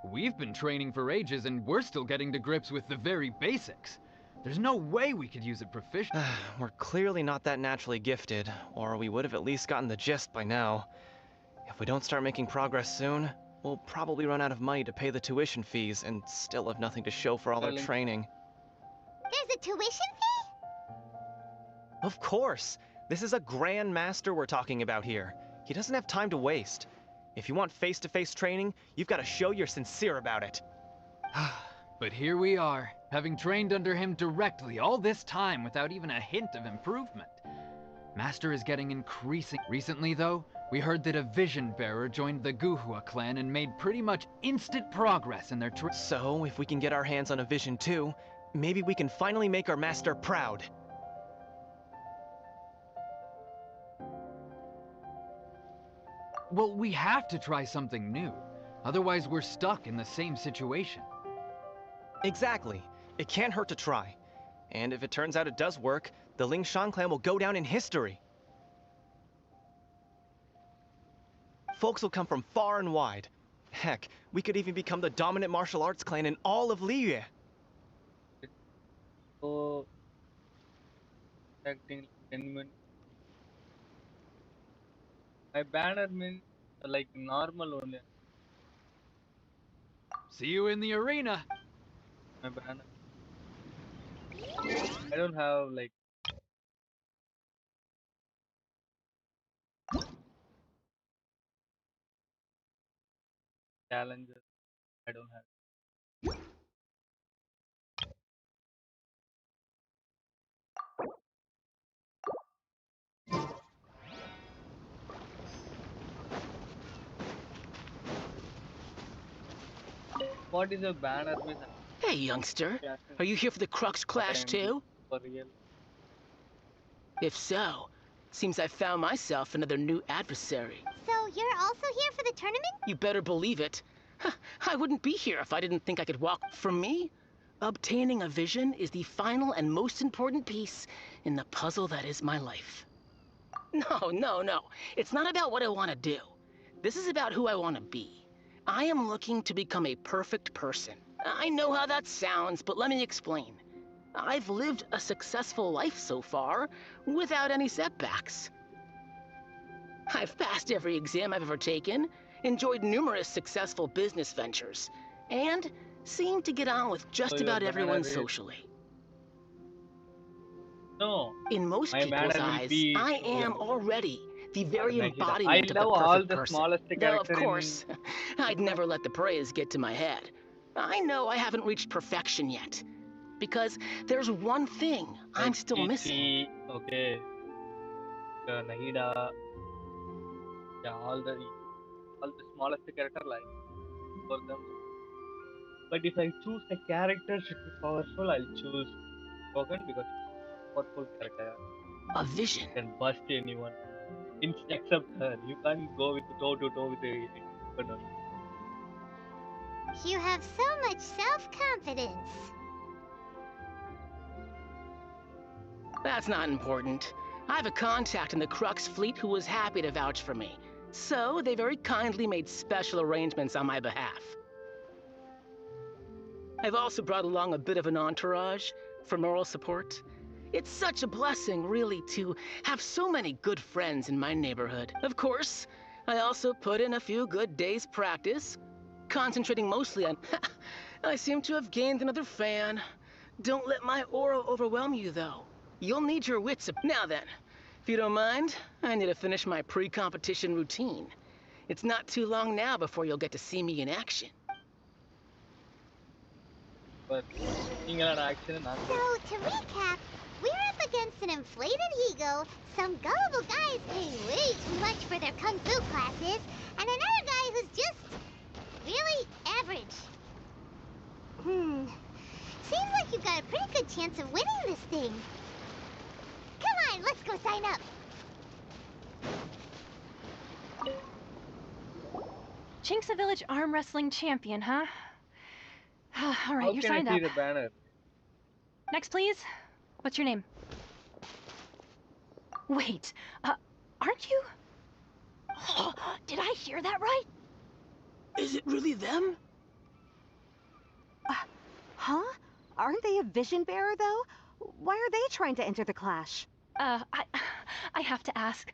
We've been training for ages and we're still getting to grips with the very basics. There's no way we could use it proficiently. We're clearly not that naturally gifted, or we would have at least gotten the gist by now. If we don't start making progress soon, we'll probably run out of money to pay the tuition fees and still have nothing to show for all our training. There's a tuition fee? Of course! This is a Grand Master we're talking about here. He doesn't have time to waste. If you want face-to-face training, you've got to show you're sincere about it. But here we are, having trained under him directly all this time without even a hint of improvement. Master is getting increasing. Recently, though, we heard that a vision bearer joined the Guhua clan and made pretty much instant progress in their So, if we can get our hands on a vision too, maybe we can finally make our master proud. Well, we have to try something new. Otherwise, we're stuck in the same situation. Exactly. It can't hurt to try. And if it turns out it does work, the Lingshan clan will go down in history. Folks will come from far and wide. Heck, we could even become the dominant martial arts clan in all of Liyue. So, acting genuine. My banner means like normal only. See you in the arena. My banner. I don't have like. Challenges. I don't have. What is a banner means? Hey, youngster. Are you here for the Crux Clash too? For real. If so, seems I found myself another new adversary. So you're also here for the tournament? You better believe it. I wouldn't be here if I didn't think I could walk. For me, obtaining a vision is the final and most important piece in the puzzle that is my life. No. It's not about what I want to do. This is about who I want to be. I am looking to become a perfect person. I know how that sounds, but let me explain. I've lived a successful life so far, without any setbacks. I've passed every exam I've ever taken, enjoyed numerous successful business ventures, and seem to get on with just about everyone socially. No. In most my people's eyes, I am already the very embodiment of the perfect person. Though, of course, I'd never let the praise get to my head. I know I haven't reached perfection yet, because there's one thing I'm still missing. Okay. Nahida. Yeah, all the smallest character like for them. But if I choose a character should be powerful, I'll choose Kogan because powerful character. A vision Can bust anyone. Except her. You can't go with toe to toe with a. You have so much self-confidence. That's not important. I have a contact in the Crux fleet who was happy to vouch for me. So they very kindly made special arrangements on my behalf. I've also brought along a bit of an entourage for moral support. It's such a blessing, really, to have so many good friends in my neighborhood. Of course, I also put in a few good days' practice, concentrating mostly on... I seem to have gained another fan. Don't let my aura overwhelm you, though. You'll need your wits. Now then, if you don't mind, I need to finish my pre-competition routine. It's not too long now before you'll get to see me in action. But, So, to recap, we're up against an inflated ego, some gullible guys paying way too much for their kung fu classes, and another guy who's just really average. Seems like you've got a pretty good chance of winning this thing. Come on, let's go sign up. Chinksa Village arm wrestling champion, huh? All right, you're signed up. How can I see up. the banner? Next, please. What's your name? Wait, aren't you? Oh, did I hear that right? Is it really them? Huh? Aren't they a vision bearer, though? Why are they trying to enter the clash? I have to ask,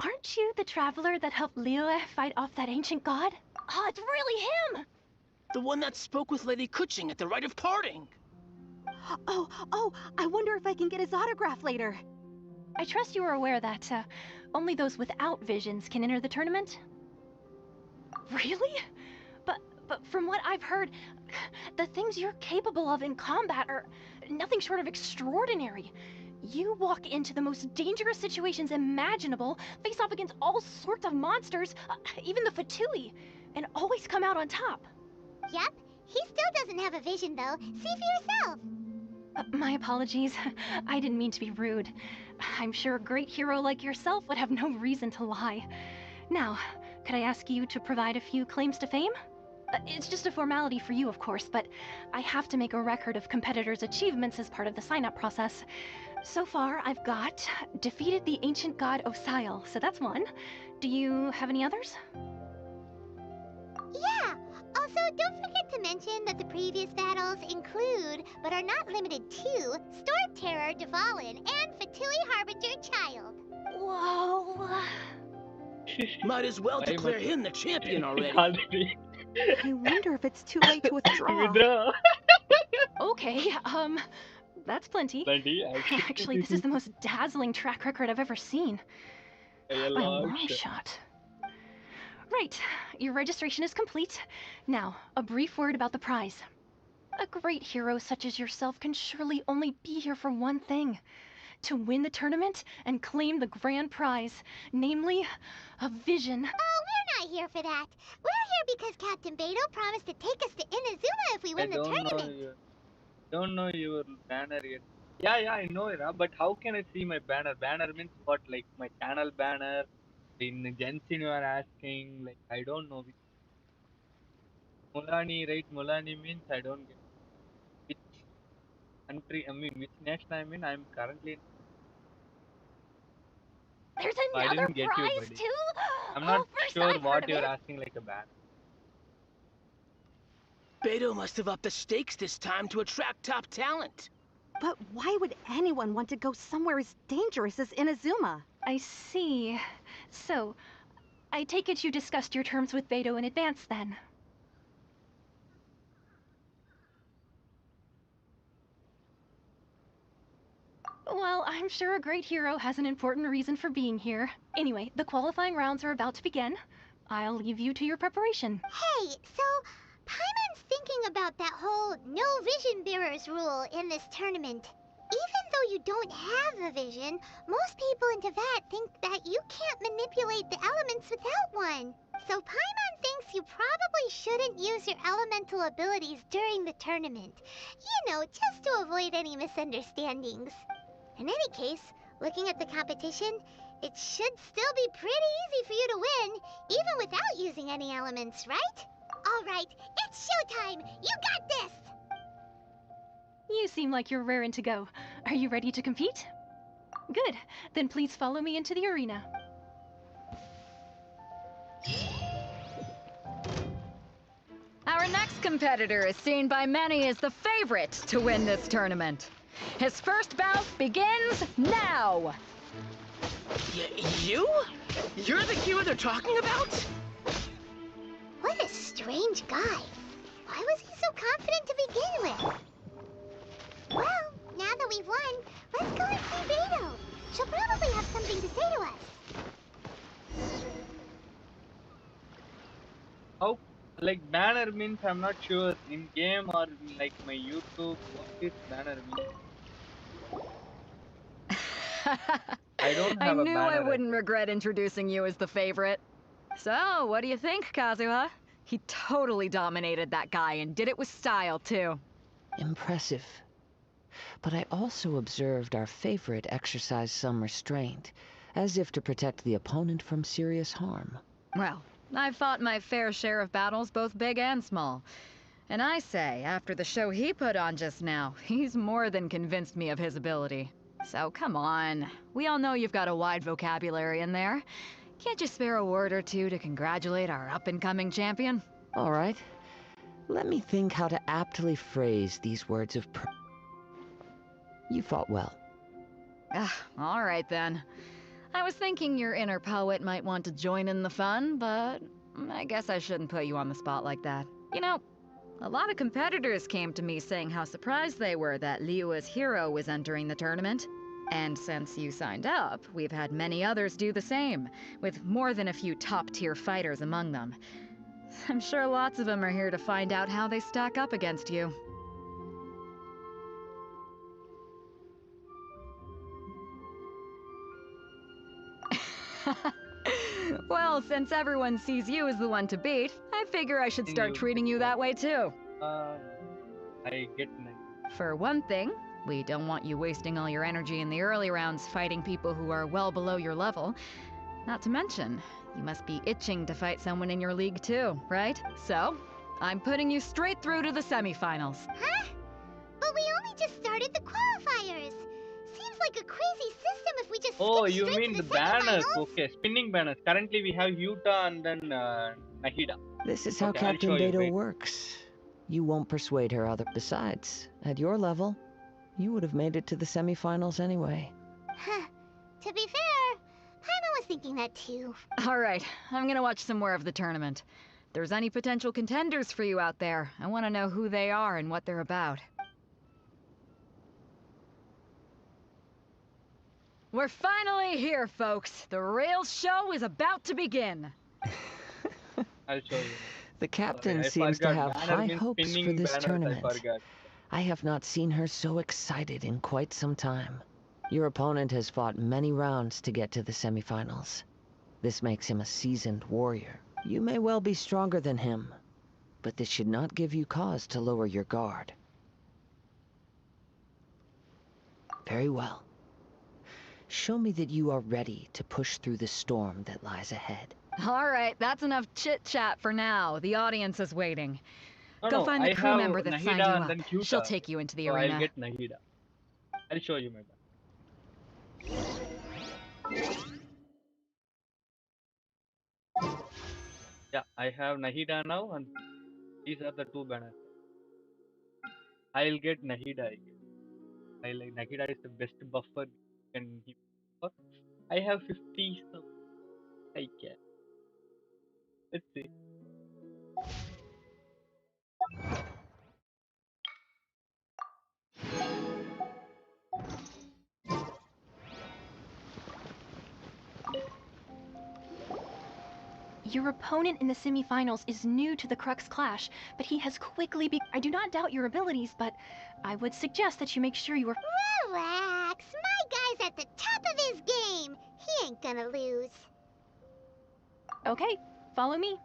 aren't you the traveler that helped Liyue fight off that ancient god? Oh, it's really him! The one that spoke with Lady Kuching at the rite of parting. Oh, I wonder if I can get his autograph later. I trust you are aware that, only those without visions can enter the tournament? Really? But from what I've heard, the things you're capable of in combat are nothing short of extraordinary. You walk into the most dangerous situations imaginable, face off against all sorts of monsters, even the Fatui, and always come out on top. Yep, he still doesn't have a vision though. See for yourself. My apologies. I didn't mean to be rude. I'm sure a great hero like yourself would have no reason to lie. Now, could I ask you to provide a few claims to fame? It's just a formality for you, of course, but I have to make a record of competitors' achievements as part of the sign-up process. So far, I've got defeated the ancient god Osial, so that's one. Do you have any others? don't forget to mention that the previous battles include, but are not limited to, Storm Terror Dvalin and Fatui Harbinger Child. Whoa. Might as well declare him the champion already. I wonder if it's too late to withdraw. Withdraw. Okay, that's plenty. Plenty, Actually, this is the most dazzling track record I've ever seen. By a long shot. Right, your registration is complete. Now, a brief word about the prize. A great hero such as yourself can surely only be here for one thing. To win the tournament and claim the grand prize, namely, a vision. Oh, we're not here for that. We're here because Captain Beto promised to take us to Inazuma if we win the tournament. Don't know your banner yet. Yeah, I know it, but how can I see my banner? Banner means what? Like my channel banner? In Genshin you are asking, like I don't know. Mulani, right? Mulani means I don't get which country, I mean which nation I'm in. I'm currently. There's I another didn't get prize you, buddy. too? I'm not First sure I've heard what of you're it. asking like a banner. Beto must have upped the stakes this time to attract top talent. But why would anyone want to go somewhere as dangerous as Inazuma? I see. So, I take it you discussed your terms with Beto in advance then? Well, I'm sure a great hero has an important reason for being here. Anyway, the qualifying rounds are about to begin. I'll leave you to your preparation. Hey, so Paimon's thinking about that whole no vision bearers rule in this tournament. Even though you don't have a vision, most people in Teyvat think that you can't manipulate the elements without one. So Paimon thinks you probably shouldn't use your elemental abilities during the tournament. You know, just to avoid any misunderstandings. In any case, looking at the competition, it should still be pretty easy for you to win, even without using any elements, right? Alright, it's showtime! You got this! You seem like you're raring to go. Are you ready to compete? Good. Then please follow me into the arena. Our next competitor is seen by many as the favorite to win this tournament. His first bout begins now! You? You're the hero they're talking about? What a strange guy. Why was he so confident to begin with? Well, now that we've won, let's go and see Beto. She'll probably have something to say to us. How? Like banner means I'm not sure in game or in, like my YouTube. What is banner mean? I don't have I a knew banner. I wouldn't regret introducing you as the favorite. So, what do you think, Kazuha? He totally dominated that guy and did it with style, too. Impressive. But I also observed our favorite exercise some restraint, as if to protect the opponent from serious harm. Well, I've fought my fair share of battles, both big and small. And I say, after the show he put on just now, he's more than convinced me of his ability. So come on, we all know you've got a wide vocabulary in there. Can't you spare a word or two to congratulate our up-and-coming champion? All right. Let me think how to aptly phrase these words of You fought well. All right then. I was thinking your inner poet might want to join in the fun, but I guess I shouldn't put you on the spot like that. You know, a lot of competitors came to me saying how surprised they were that Liyue's hero was entering the tournament. And since you signed up, we've had many others do the same, with more than a few top-tier fighters among them. I'm sure lots of them are here to find out how they stack up against you. Well, since everyone sees you as the one to beat, I figure I should start treating you that way too. I get For one thing, we don't want you wasting all your energy in the early rounds fighting people who are well below your level. Not to mention, you must be itching to fight someone in your league too, right? So, I'm putting you straight through to the semifinals. Huh? But we only just started the qualifiers. Seems like a crazy system if we just Oh, skip you straight mean to the the banners? semifinals. Okay, spinning banners. Currently we have Utah and then Nahida. This is how Okay, I'll Captain show you, Beto wait. works. You won't persuade her other. Besides, at your level, you would have made it to the semifinals anyway. To be fair, Paimon was thinking that too. All right, I'm gonna watch some more of the tournament. If there's any potential contenders for you out there, I want to know who they are and what they're about. We're finally here, folks. The real show is about to begin. I'll show you. The captain I seems to forgot. have Banner high means hopes for pinning this banners, tournament. I forgot. I have not seen her so excited in quite some time. Your opponent has fought many rounds to get to the semifinals. This makes him a seasoned warrior. You may well be stronger than him, but this should not give you cause to lower your guard. Very well. Show me that you are ready to push through the storm that lies ahead. All right, that's enough chit-chat for now. The audience is waiting. No, Go no, find the I crew have member that Nahida signed you and up. then Kyuta. She'll take you into the So arena. I'll get Nahida. I'll show you my banner. Yeah, I have Nahida now, and these are the two banners. I'll get Nahida. I like Nahida is the best buffer you can give. I have 50, so I can. Let's see. Your opponent in the semifinals is new to the Crux Clash, but he has quickly I do not doubt your abilities, but I would suggest that you make sure you are... Relax. My guy's at the top of his game. He ain't gonna lose. Okay, follow me.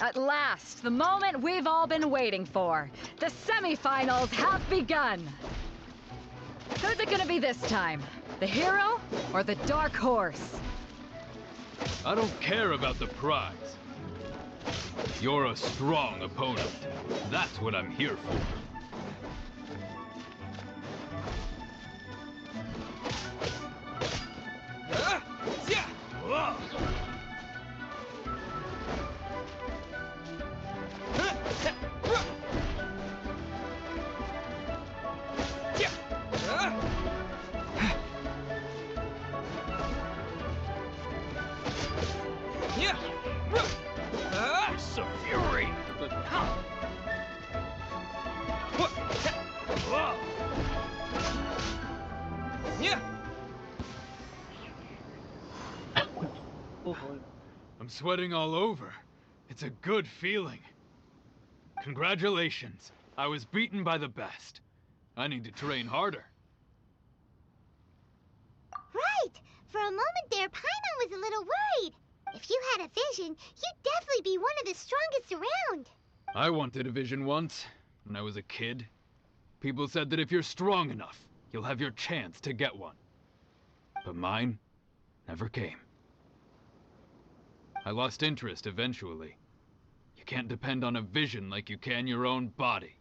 At last, the moment we've all been waiting for. The semifinals have begun. Who's it gonna be this time? The hero or the dark horse? I don't care about the prize. You're a strong opponent. That's what I'm here for. It's a fury! I'm sweating all over. It's a good feeling. Congratulations. I was beaten by the best. I need to train harder. Right. For a moment there, Paimon was a little worried. If you had a vision, you'd definitely be one of the strongest around. I wanted a vision once, when I was a kid. People said that if you're strong enough, you'll have your chance to get one. But mine never came. I lost interest eventually. You can't depend on a vision like you can your own body.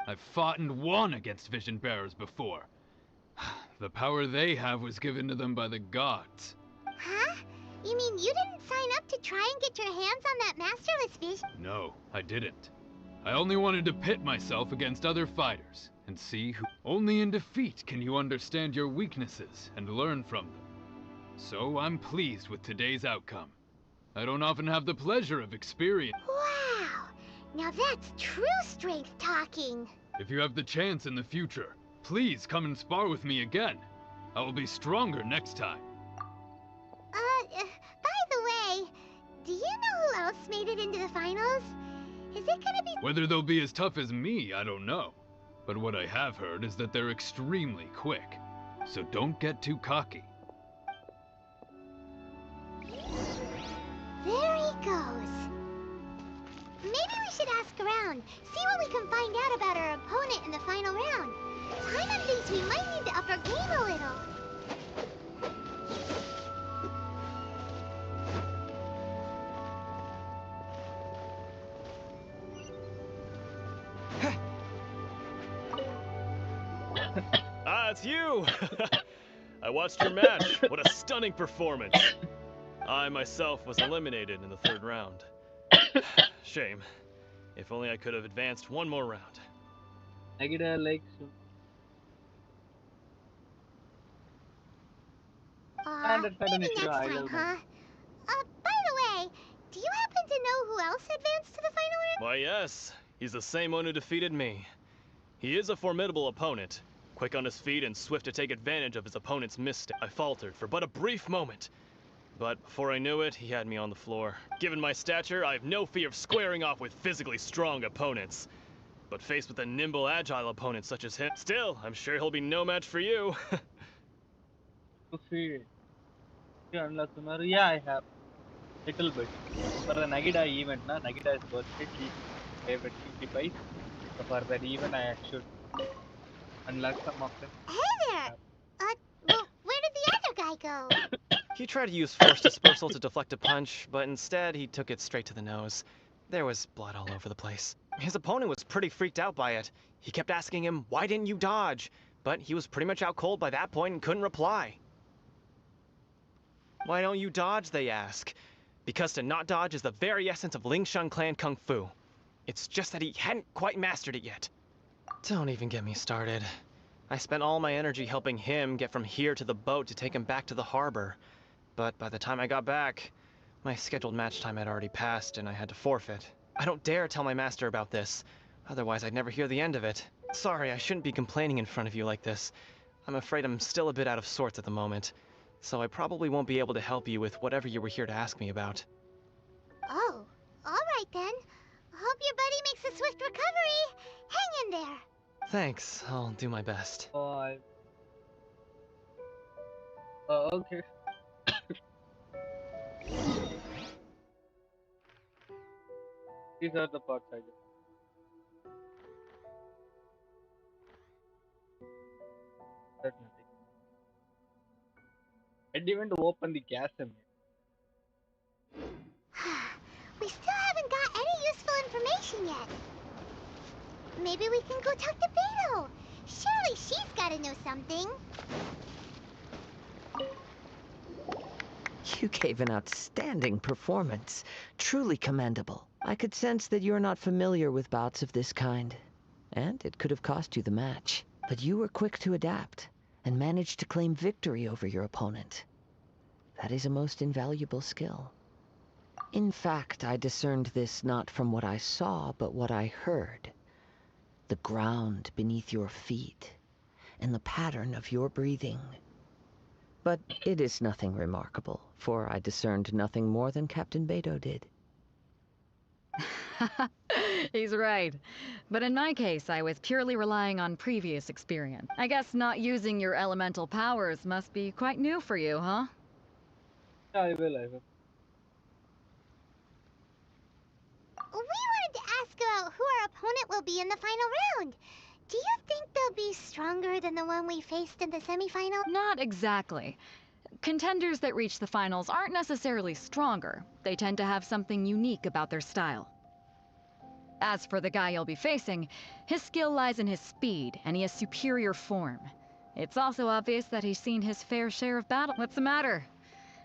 I've fought and won against vision bearers before. The power they have was given to them by the gods. Huh? You mean you didn't sign up to try and get your hands on that masterless vision? No, I didn't. I only wanted to pit myself against other fighters and see who... Only in defeat can you understand your weaknesses and learn from them. So I'm pleased with today's outcome. I don't often have the pleasure of experience. Wow! Now that's true strength talking. If you have the chance in the future, please come and spar with me again. I will be stronger next time. By the way, do you know who else made it into the finals? Is it gonna be... Whether they'll be as tough as me, I don't know. But what I have heard is that they're extremely quick. So don't get too cocky. There he goes. Maybe we should ask around, see what we can find out about our opponent in the final round. Paimon thinks we might need to up our game a little. Ah, it's you! I watched your match. What a stunning performance. I myself was eliminated in the 3rd round. Shame. If only I could have advanced one more round. Nagita likes. Maybe next time, huh? By the way, do you happen to know who else advanced to the final round? Why, yes. He's the same one who defeated me. He is a formidable opponent. Quick on his feet and swift to take advantage of his opponent's mistake. I faltered for but a brief moment. But before I knew it, he had me on the floor. Given my stature, I have no fear of squaring off with physically strong opponents. But faced with a nimble, agile opponent such as him, still, I'm sure he'll be no match for you. Yeah, I have little bit. For the Nagita event, Nagita's birthday, she favorite 50 pies. So for that event, I should unlock some of them. Hey there! Well, where did the other guy go? He tried to use force dispersal to deflect a punch, but instead he took it straight to the nose. There was blood all over the place. His opponent was pretty freaked out by it. He kept asking him, "Why didn't you dodge?" But he was pretty much out cold by that point and couldn't reply. "Why don't you dodge?" they ask. Because to not dodge is the very essence of Lingsheng clan kung fu. It's just that he hadn't quite mastered it yet. Don't even get me started. I spent all my energy helping him get from here to the boat to take him back to the harbor. But by the time I got back, my scheduled match time had already passed and I had to forfeit. I don't dare tell my master about this, otherwise I'd never hear the end of it. Sorry, I shouldn't be complaining in front of you like this. I'm afraid I'm still a bit out of sorts at the moment, so I probably won't be able to help you with whatever you were here to ask me about. Oh, alright then. Hope your buddy makes a swift recovery. Hang in there. Thanks, I'll do my best. Okay. These are the parts I did. That's nothing. I didn't even open the chasm. We still haven't got any useful information yet. Maybe we can go talk to Beto. Surely she's gotta know something. You gave an outstanding performance. Truly commendable. I could sense that you're not familiar with bouts of this kind, and it could have cost you the match. But you were quick to adapt, and managed to claim victory over your opponent. That is a most invaluable skill. In fact, I discerned this not from what I saw, but what I heard. The ground beneath your feet, and the pattern of your breathing. But it is nothing remarkable, for I discerned nothing more than Captain Beto did. He's right. But in my case, I was purely relying on previous experience. I guess not using your elemental powers must be quite new for you, huh? I will. We wanted to ask about who our opponent will be in the final round. Do you think they'll be stronger than the one we faced in the semifinal? Not exactly. Contenders that reach the finals aren't necessarily stronger. They tend to have something unique about their style. As for the guy you'll be facing, his skill lies in his speed, and he has superior form. It's also obvious that he's seen his fair share of battle. What's the matter?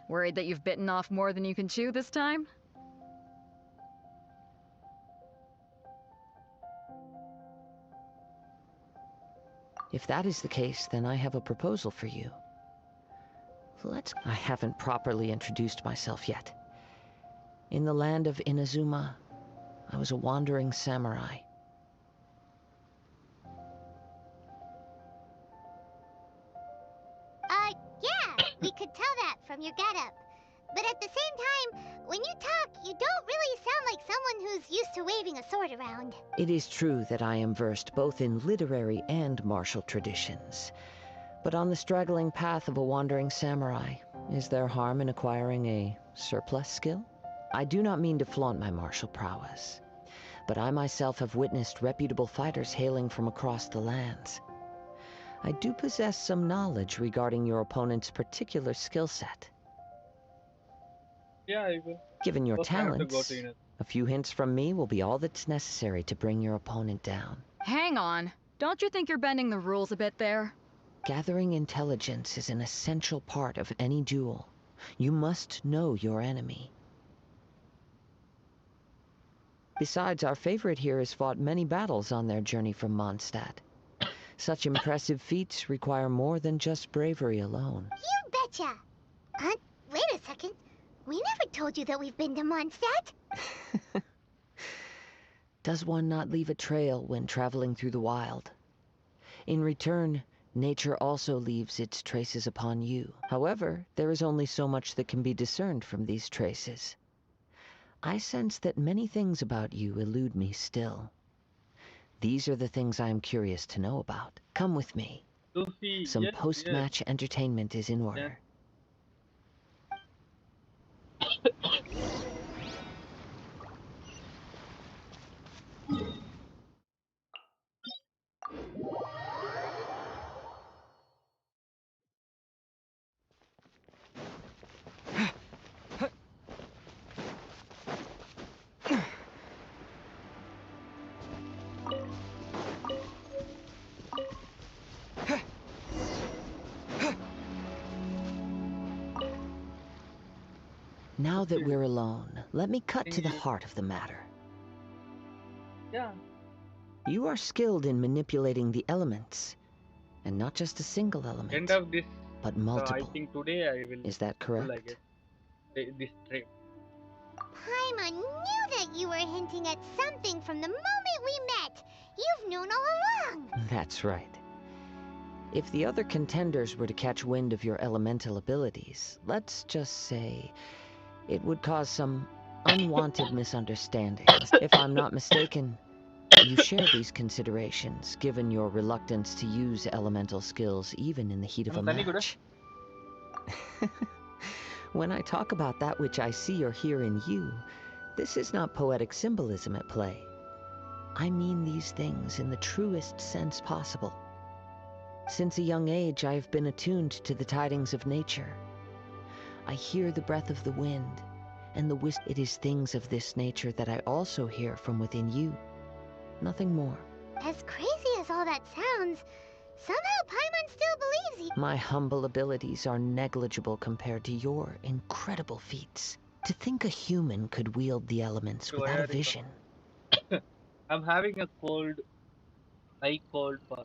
Worried that you've bitten off more than you can chew this time? If that is the case, then I have a proposal for you. I haven't properly introduced myself yet. In the land of Inazuma, I was a wandering samurai. Yeah, we could tell that from your getup. But at the same time, when you talk, you don't really sound like someone who's used to waving a sword around. It is true that I am versed both in literary and martial traditions. But on the straggling path of a wandering samurai, is there harm in acquiring a surplus skill? I do not mean to flaunt my martial prowess, but I myself have witnessed reputable fighters hailing from across the lands. I do possess some knowledge regarding your opponent's particular skill set. Yeah, I will. Given your First I have to go talents, to Inazuma. a few hints from me will be all that's necessary to bring your opponent down. Hang on. Don't you think you're bending the rules a bit there? Gathering intelligence is an essential part of any duel. You must know your enemy. Besides, our favorite here has fought many battles on their journey from Mondstadt. Such impressive feats require more than just bravery alone. You betcha! Wait a second. We never told you that we've been to Mondstadt. Does one not leave a trail when traveling through the wild? In return, nature also leaves its traces upon you. However, there is only so much that can be discerned from these traces. I sense that many things about you elude me still. These are the things I am curious to know about. Come with me. Luffy, Some yes, post-match entertainment is in order. Now that we're alone, let me cut to the heart of the matter. Yeah. You are skilled in manipulating the elements, and not just a single element, End of this. but I multiple. think today I will. Is that correct? I guess this trip. Paimon knew that you were hinting at something from the moment we met. You've known all along. That's right. If the other contenders were to catch wind of your elemental abilities, let's just say it would cause some unwanted misunderstandings. If I'm not mistaken, you share these considerations, given your reluctance to use elemental skills even in the heat of a match. When I talk about that which I see or hear in you, this is not poetic symbolism at play. I mean these things in the truest sense possible. Since a young age, I have been attuned to the tidings of nature. I hear the breath of the wind, and the whisk. It is things of this nature that I also hear from within you. Nothing more. As crazy as all that sounds, somehow Paimon still believes you. My humble abilities are negligible compared to your incredible feats. To think a human could wield the elements without a vision. I'm having a cold, high cold for.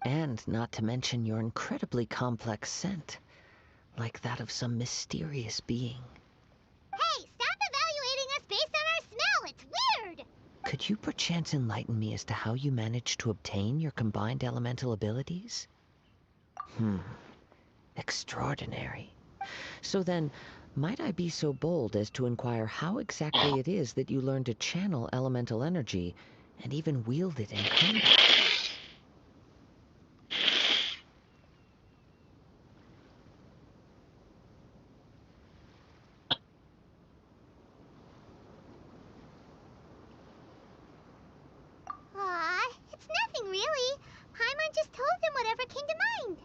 And not to mention your incredibly complex scent, like that of some mysterious being. Hey, stop evaluating us based on our smell! It's weird! Could you perchance enlighten me as to how you managed to obtain your combined elemental abilities? Extraordinary. So then, might I be so bold as to inquire how exactly it is that you learned to channel elemental energy and even wield it in combat? Aw, it's nothing really. Paimon just told him whatever came to mind.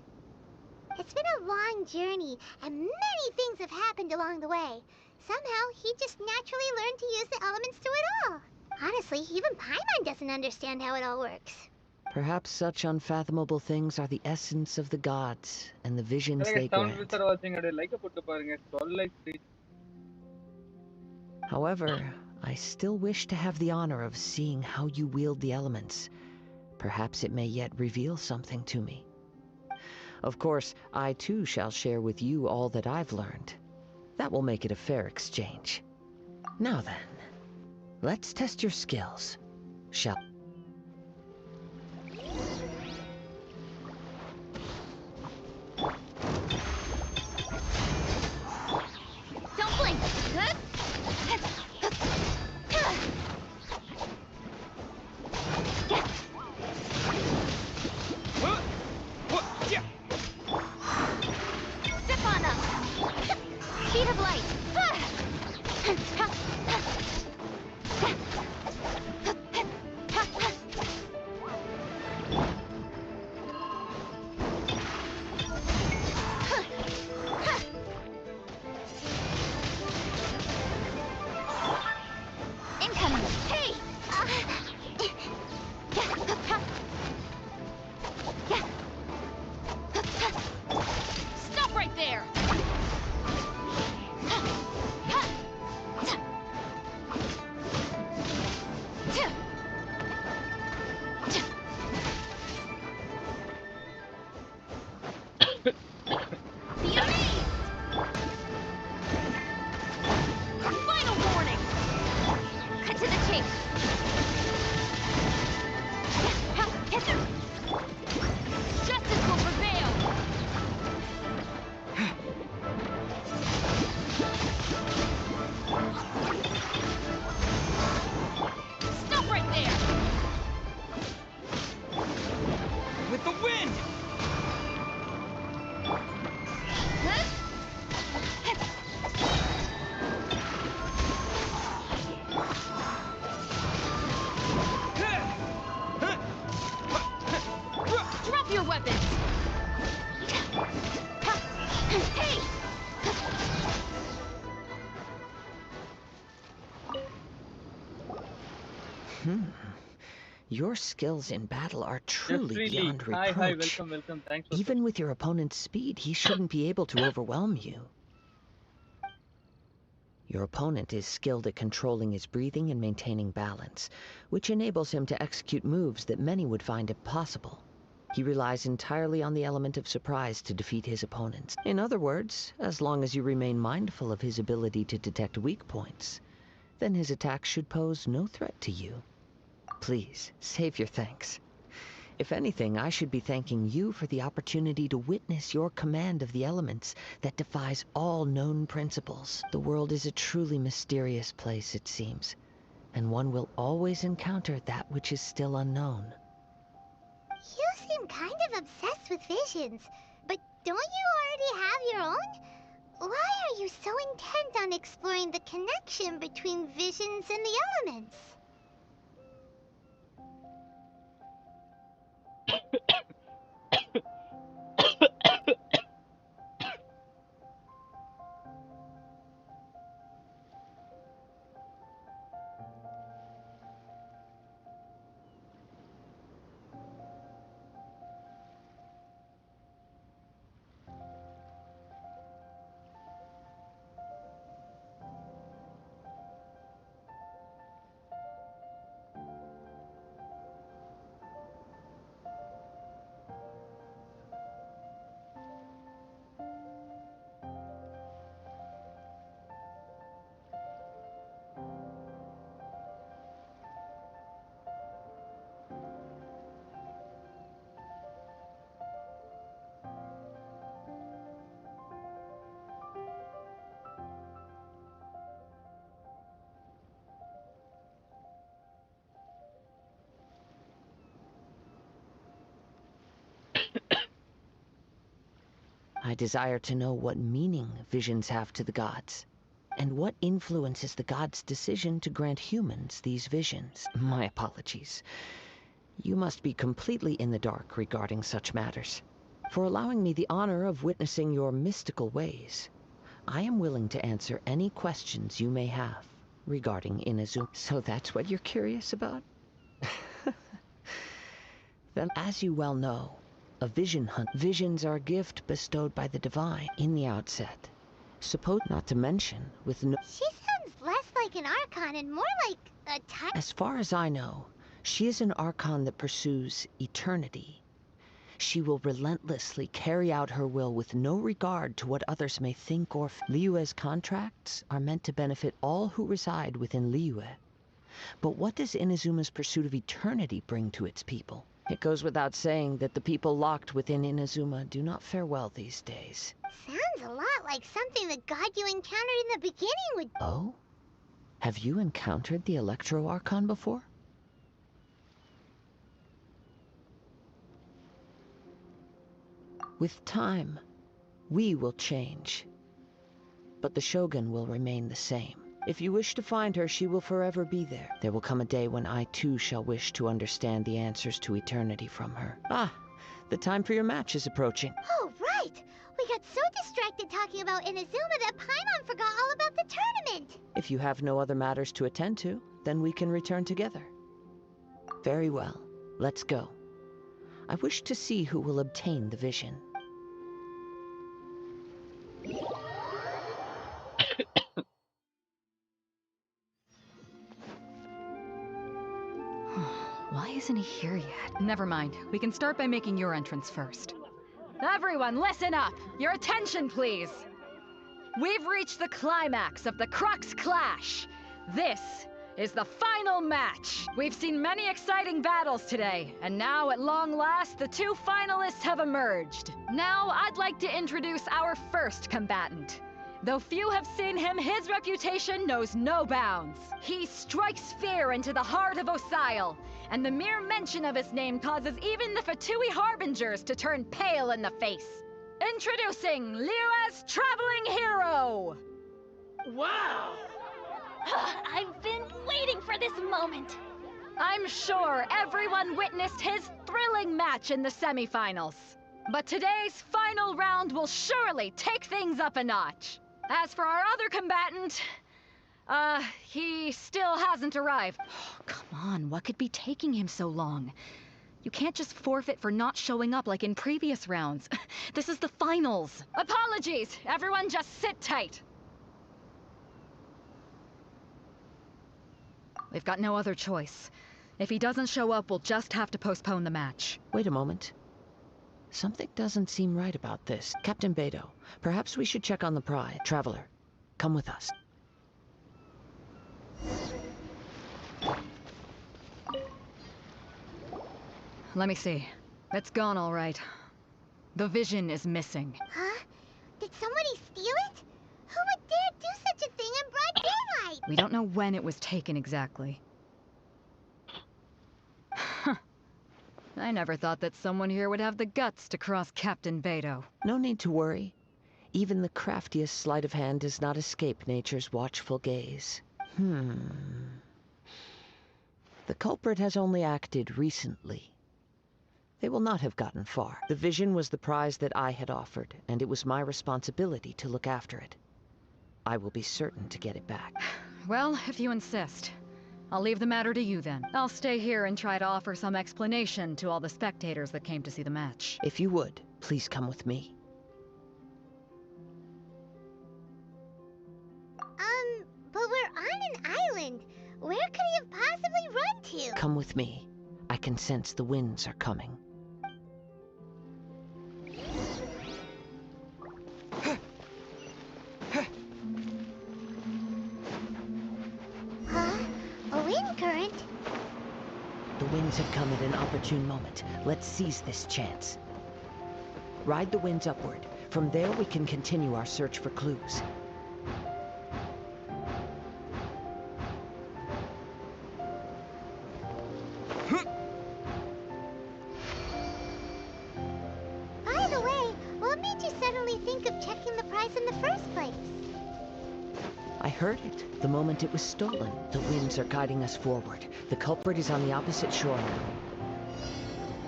It's been a long journey, and many things have happened along the way. Somehow, he just naturally learned to use the elements through it all. Honestly, even Paimon doesn't understand how it all works. Perhaps such unfathomable things are the essence of the gods and the visions they grant. However, I still wish to have the honor of seeing how you wield the elements. Perhaps it may yet reveal something to me. Of course, I too shall share with you all that I've learned. That will make it a fair exchange. Now then, let's test your skills. Shall... Don't blink! Step on them! Speed of light! Incoming! Hey! Your skills in battle are truly Jeffrey Lee. beyond Hi, reproach. welcome. Thanks for Even with your opponent's speed, he shouldn't be able to overwhelm you. Your opponent is skilled at controlling his breathing and maintaining balance, which enables him to execute moves that many would find impossible. He relies entirely on the element of surprise to defeat his opponents. In other words, as long as you remain mindful of his ability to detect weak points, then his attacks should pose no threat to you. Please, save your thanks. If anything, I should be thanking you for the opportunity to witness your command of the elements that defies all known principles. The world is a truly mysterious place, it seems, and one will always encounter that which is still unknown. You seem kind of obsessed with visions, but don't you already have your own? Why are you so intent on exploring the connection between visions and the elements? I desire to know what meaning visions have to the gods, and what influences the gods' decision to grant humans these visions. My apologies. You must be completely in the dark regarding such matters. For allowing me the honor of witnessing your mystical ways, I am willing to answer any questions you may have regarding Inazuma. So that's what you're curious about? Then, as you well know, a vision hunt. Visions are a gift bestowed by the divine in the outset. Not to mention, with no... She sounds less like an Archon and more like a type. As far as I know, she is an Archon that pursues eternity. She will relentlessly carry out her will with no regard to what others may think or Liyue's contracts are meant to benefit all who reside within Liyue. But what does Inazuma's pursuit of eternity bring to its people? It goes without saying that the people locked within Inazuma do not fare well these days. Sounds a lot like something the god you encountered in the beginning would... Oh? Have you encountered the Electro Archon before? With time, we will change. But the Shogun will remain the same. If you wish to find her, she will forever be there. There will come a day when I too shall wish to understand the answers to eternity from her. Ah, the time for your match is approaching. Oh, right! We got so distracted talking about Inazuma that Paimon forgot all about the tournament! If you have no other matters to attend to, then we can return together. Very well. Let's go. I wish to see who will obtain the vision. Why isn't he here yet? Never mind. We can start by making your entrance first. Everyone, listen up! Your attention, please! We've reached the climax of the Crux Clash! This is the final match! We've seen many exciting battles today, and now at long last, the two finalists have emerged. Now, I'd like to introduce our first combatant. Though few have seen him, his reputation knows no bounds. He strikes fear into the heart of Osile, and the mere mention of his name causes even the Fatui Harbingers to turn pale in the face. Introducing Liyue's traveling hero! Wow! I've been waiting for this moment! I'm sure everyone witnessed his thrilling match in the semifinals. But today's final round will surely take things up a notch. As for our other combatant, He still hasn't arrived. Come on, what could be taking him so long? You can't just forfeit for not showing up like in previous rounds. This is the finals. Apologies! Everyone just sit tight. We've got no other choice. If he doesn't show up, we'll just have to postpone the match. Wait a moment. Something doesn't seem right about this. Captain Beidou, perhaps we should check on the prize. Traveler, come with us. Let me see. It's gone all right. The vision is missing. Huh? Did somebody steal it? Who would dare do such a thing in broad daylight? We don't know when it was taken exactly. I never thought that someone here would have the guts to cross Captain Beidou. No need to worry. Even the craftiest sleight of hand does not escape nature's watchful gaze. The culprit has only acted recently. They will not have gotten far. The vision was the prize that I had offered, and it was my responsibility to look after it. I will be certain to get it back. Well, if you insist. I'll leave the matter to you then. I'll stay here and try to offer some explanation to all the spectators that came to see the match. If you would, please come with me. But we're on an island. Where could he have possibly run to? Come with me. I can sense the winds are coming. Huh? A wind current? The winds have come at an opportune moment. Let's seize this chance. Ride the winds upward. From there we can continue our search for clues. By the way, what made you suddenly think of checking the prize in the first place? I heard it the moment it was stolen. The winds are guiding us forward. The culprit is on the opposite shore now.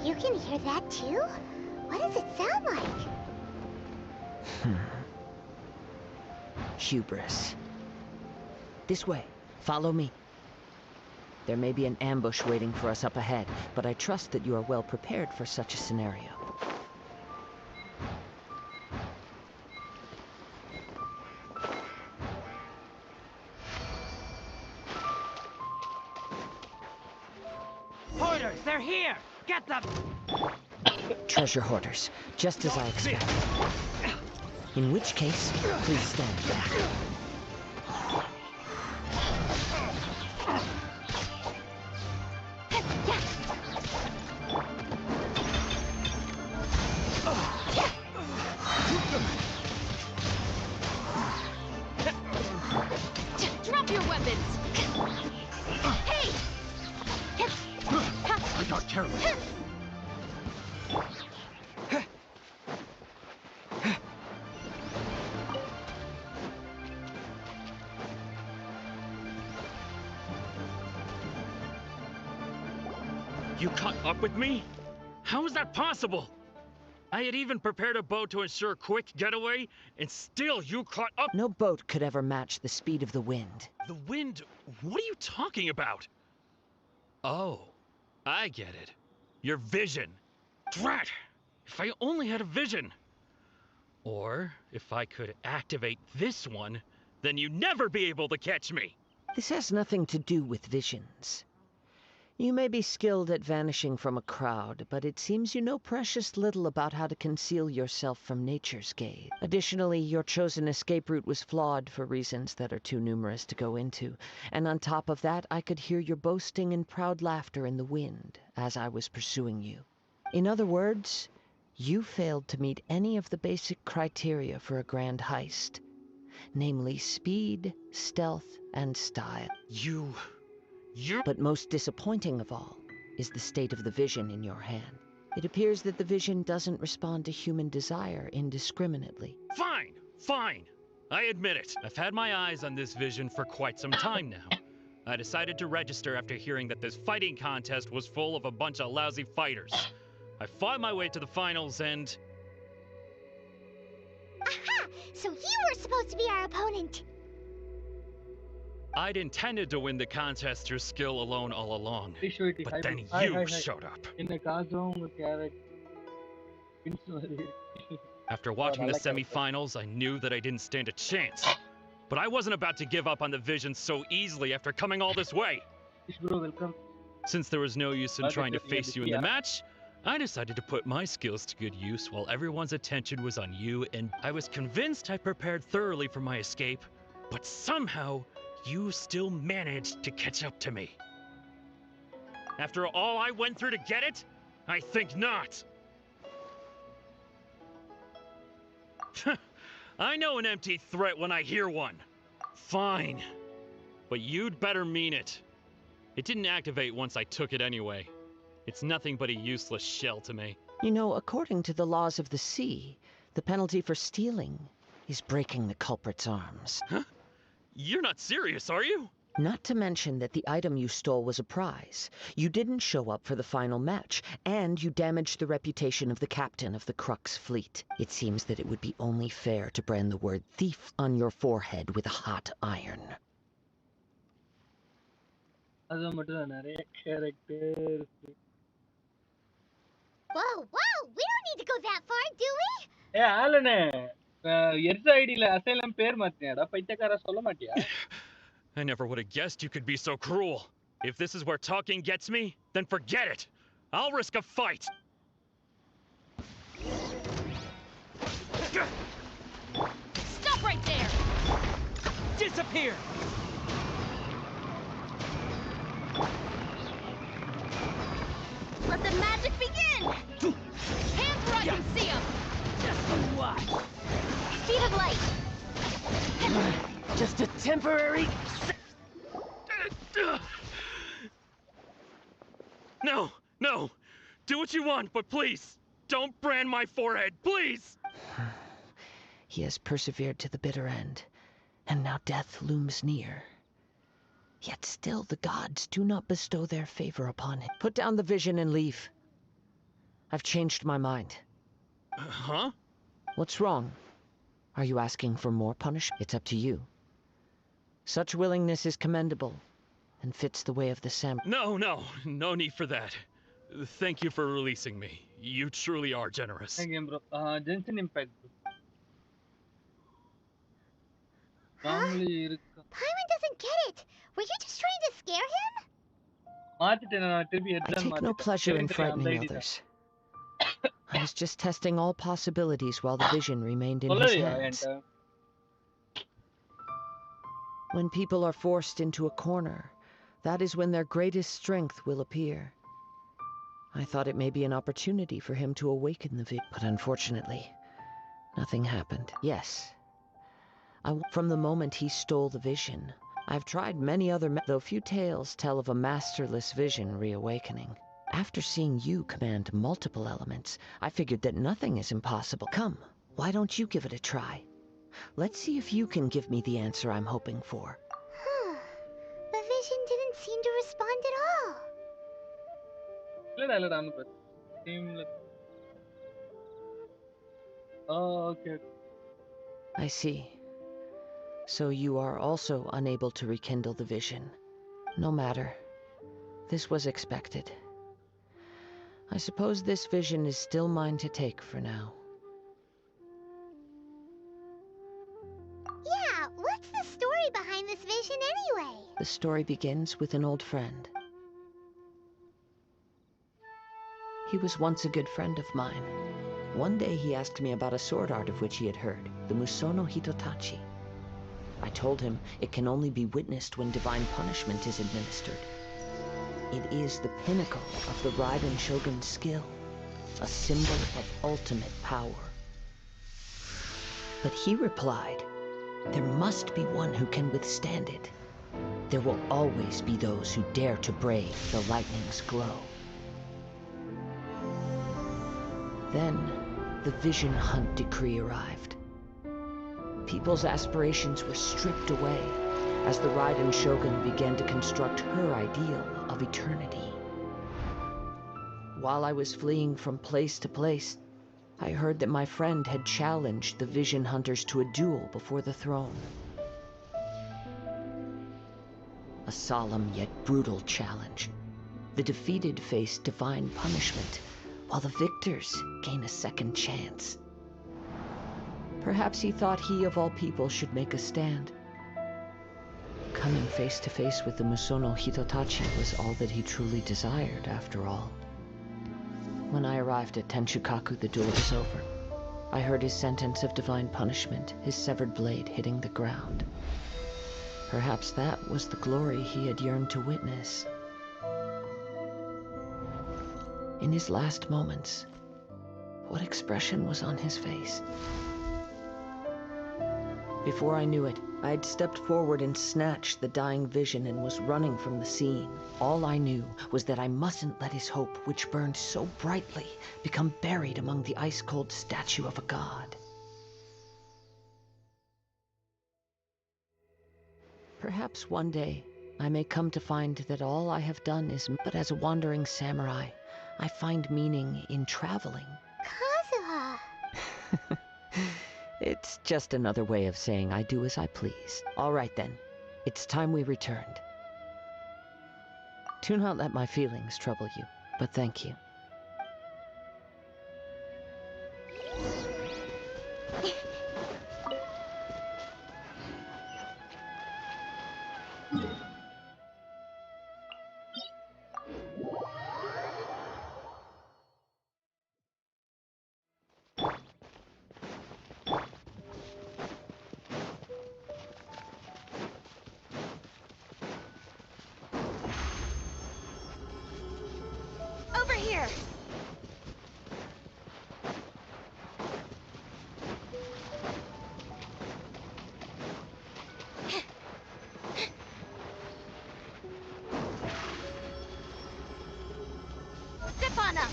You can hear that too? What does it sound like? Hubris. This way. Follow me. There may be an ambush waiting for us up ahead, but I trust that you are well prepared for such a scenario. Hoarders, they're here! Get them! Treasure hoarders, just as I expected. In which case, please stand back. Drop your weapons! Hey! I got careless. You caught up with me? How is that possible? I had even prepared a boat to ensure a quick getaway, and still you caught up— No boat could ever match the speed of the wind. The wind? What are you talking about? Oh, I get it. Your vision. Drat! If I only had a vision. Or, if I could activate this one, then you'd never be able to catch me. This has nothing to do with visions. You may be skilled at vanishing from a crowd, but it seems you know precious little about how to conceal yourself from nature's gaze. Additionally, your chosen escape route was flawed for reasons that are too numerous to go into, and on top of that, I could hear your boasting and proud laughter in the wind as I was pursuing you. In other words, you failed to meet any of the basic criteria for a grand heist, namely speed, stealth, and style. But most disappointing of all is the state of the vision in your hand. It appears that the vision doesn't respond to human desire indiscriminately. Fine, fine. I admit it. I've had my eyes on this vision for quite some time now. I decided to register after hearing that this fighting contest was full of a bunch of lousy fighters. I fought my way to the finals and... Aha! So you were supposed to be our opponent! I'd intended to win the contest through skill alone all along, but then you showed up. After watching the semifinals, I knew that I didn't stand a chance. But I wasn't about to give up on the vision so easily after coming all this way. Since there was no use in trying to face you in the match, I decided to put my skills to good use while everyone's attention was on you, and I was convinced I prepared thoroughly for my escape, but somehow you still managed to catch up to me. After all I went through to get it? I think not. I know an empty threat when I hear one. Fine. But you'd better mean it. It didn't activate once I took it anyway. It's nothing but a useless shell to me. You know, according to the laws of the sea, the penalty for stealing is breaking the culprit's arms. Huh? You're not serious, are you? Not to mention that the item you stole was a prize. You didn't show up for the final match, and you damaged the reputation of the captain of the Crux fleet. It seems that it would be only fair to brand the word thief on your forehead with a hot iron. Whoa, whoa! We don't need to go that far, do we? Hey, Alan, SID asylum pair matniyada paitakara solla matiya? I never would have guessed you could be so cruel. If this is where talking gets me, then forget it. I'll risk a fight. Stop right there! Disappear! Let the magic begin! Hands where I can see them! Just watch! Speed of light! Just a temporary... No, no. Do what you want, but please, don't brand my forehead, please! He has persevered to the bitter end, and now death looms near. Yet still the gods do not bestow their favor upon him. Put down the vision and leave. I've changed my mind. Huh? What's wrong? Are you asking for more punishment? It's up to you. Such willingness is commendable, and fits the way of the samurai. No need for that. Thank you for releasing me. You truly are generous. Thank you, bro. Genshin Impact. Paimon doesn't get it. Were you just trying to scare him? I take no pleasure in frightening others. I was just testing all possibilities while the vision remained in his hands. When people are forced into a corner, that is when their greatest strength will appear. I thought it may be an opportunity for him to awaken the vision, but unfortunately, nothing happened. Yes, from the moment he stole the vision, I've tried many other though few tales tell of a masterless vision reawakening. After seeing you command multiple elements, I figured that nothing is impossible. Come, why don't you give it a try? Let's see if you can give me the answer I'm hoping for. The vision didn't seem to respond at all. Oh, okay. I see. So you are also unable to rekindle the vision. No matter. This was expected. I suppose this vision is still mine to take for now. Yeah, what's the story behind this vision anyway? The story begins with an old friend. He was once a good friend of mine. One day he asked me about a sword art of which he had heard, the Musono Hitotachi. I told him it can only be witnessed when divine punishment is administered. It is the pinnacle of the Raiden Shogun's skill, a symbol of ultimate power. But he replied, there must be one who can withstand it. There will always be those who dare to brave the lightning's glow. Then, the Vision Hunt decree arrived. People's aspirations were stripped away as the Raiden Shogun began to construct her ideal of eternity. While I was fleeing from place to place, I heard that my friend had challenged the Vision Hunters to a duel before the throne. a solemn yet brutal challenge. The defeated face divine punishment, while the victors gain a second chance. Perhaps he thought he of all people should make a stand. Coming face to face with the Musono Hitotachi was all that he truly desired, after all. When I arrived at Tenchukaku, the duel was over. I heard his sentence of divine punishment, his severed blade hitting the ground. Perhaps that was the glory he had yearned to witness. In his last moments, what expression was on his face? Before I knew it, I'd stepped forward and snatched the dying vision and was running from the scene. All I knew was that I mustn't let his hope, which burned so brightly, become buried among the ice-cold statue of a god. Perhaps one day, I may come to find that all I have done is but as a wandering samurai, I find meaning in traveling. Kazuha! It's just another way of saying I do as I please. All right then, it's time we returned. Do not let my feelings trouble you, but thank you. Over here! Step on up!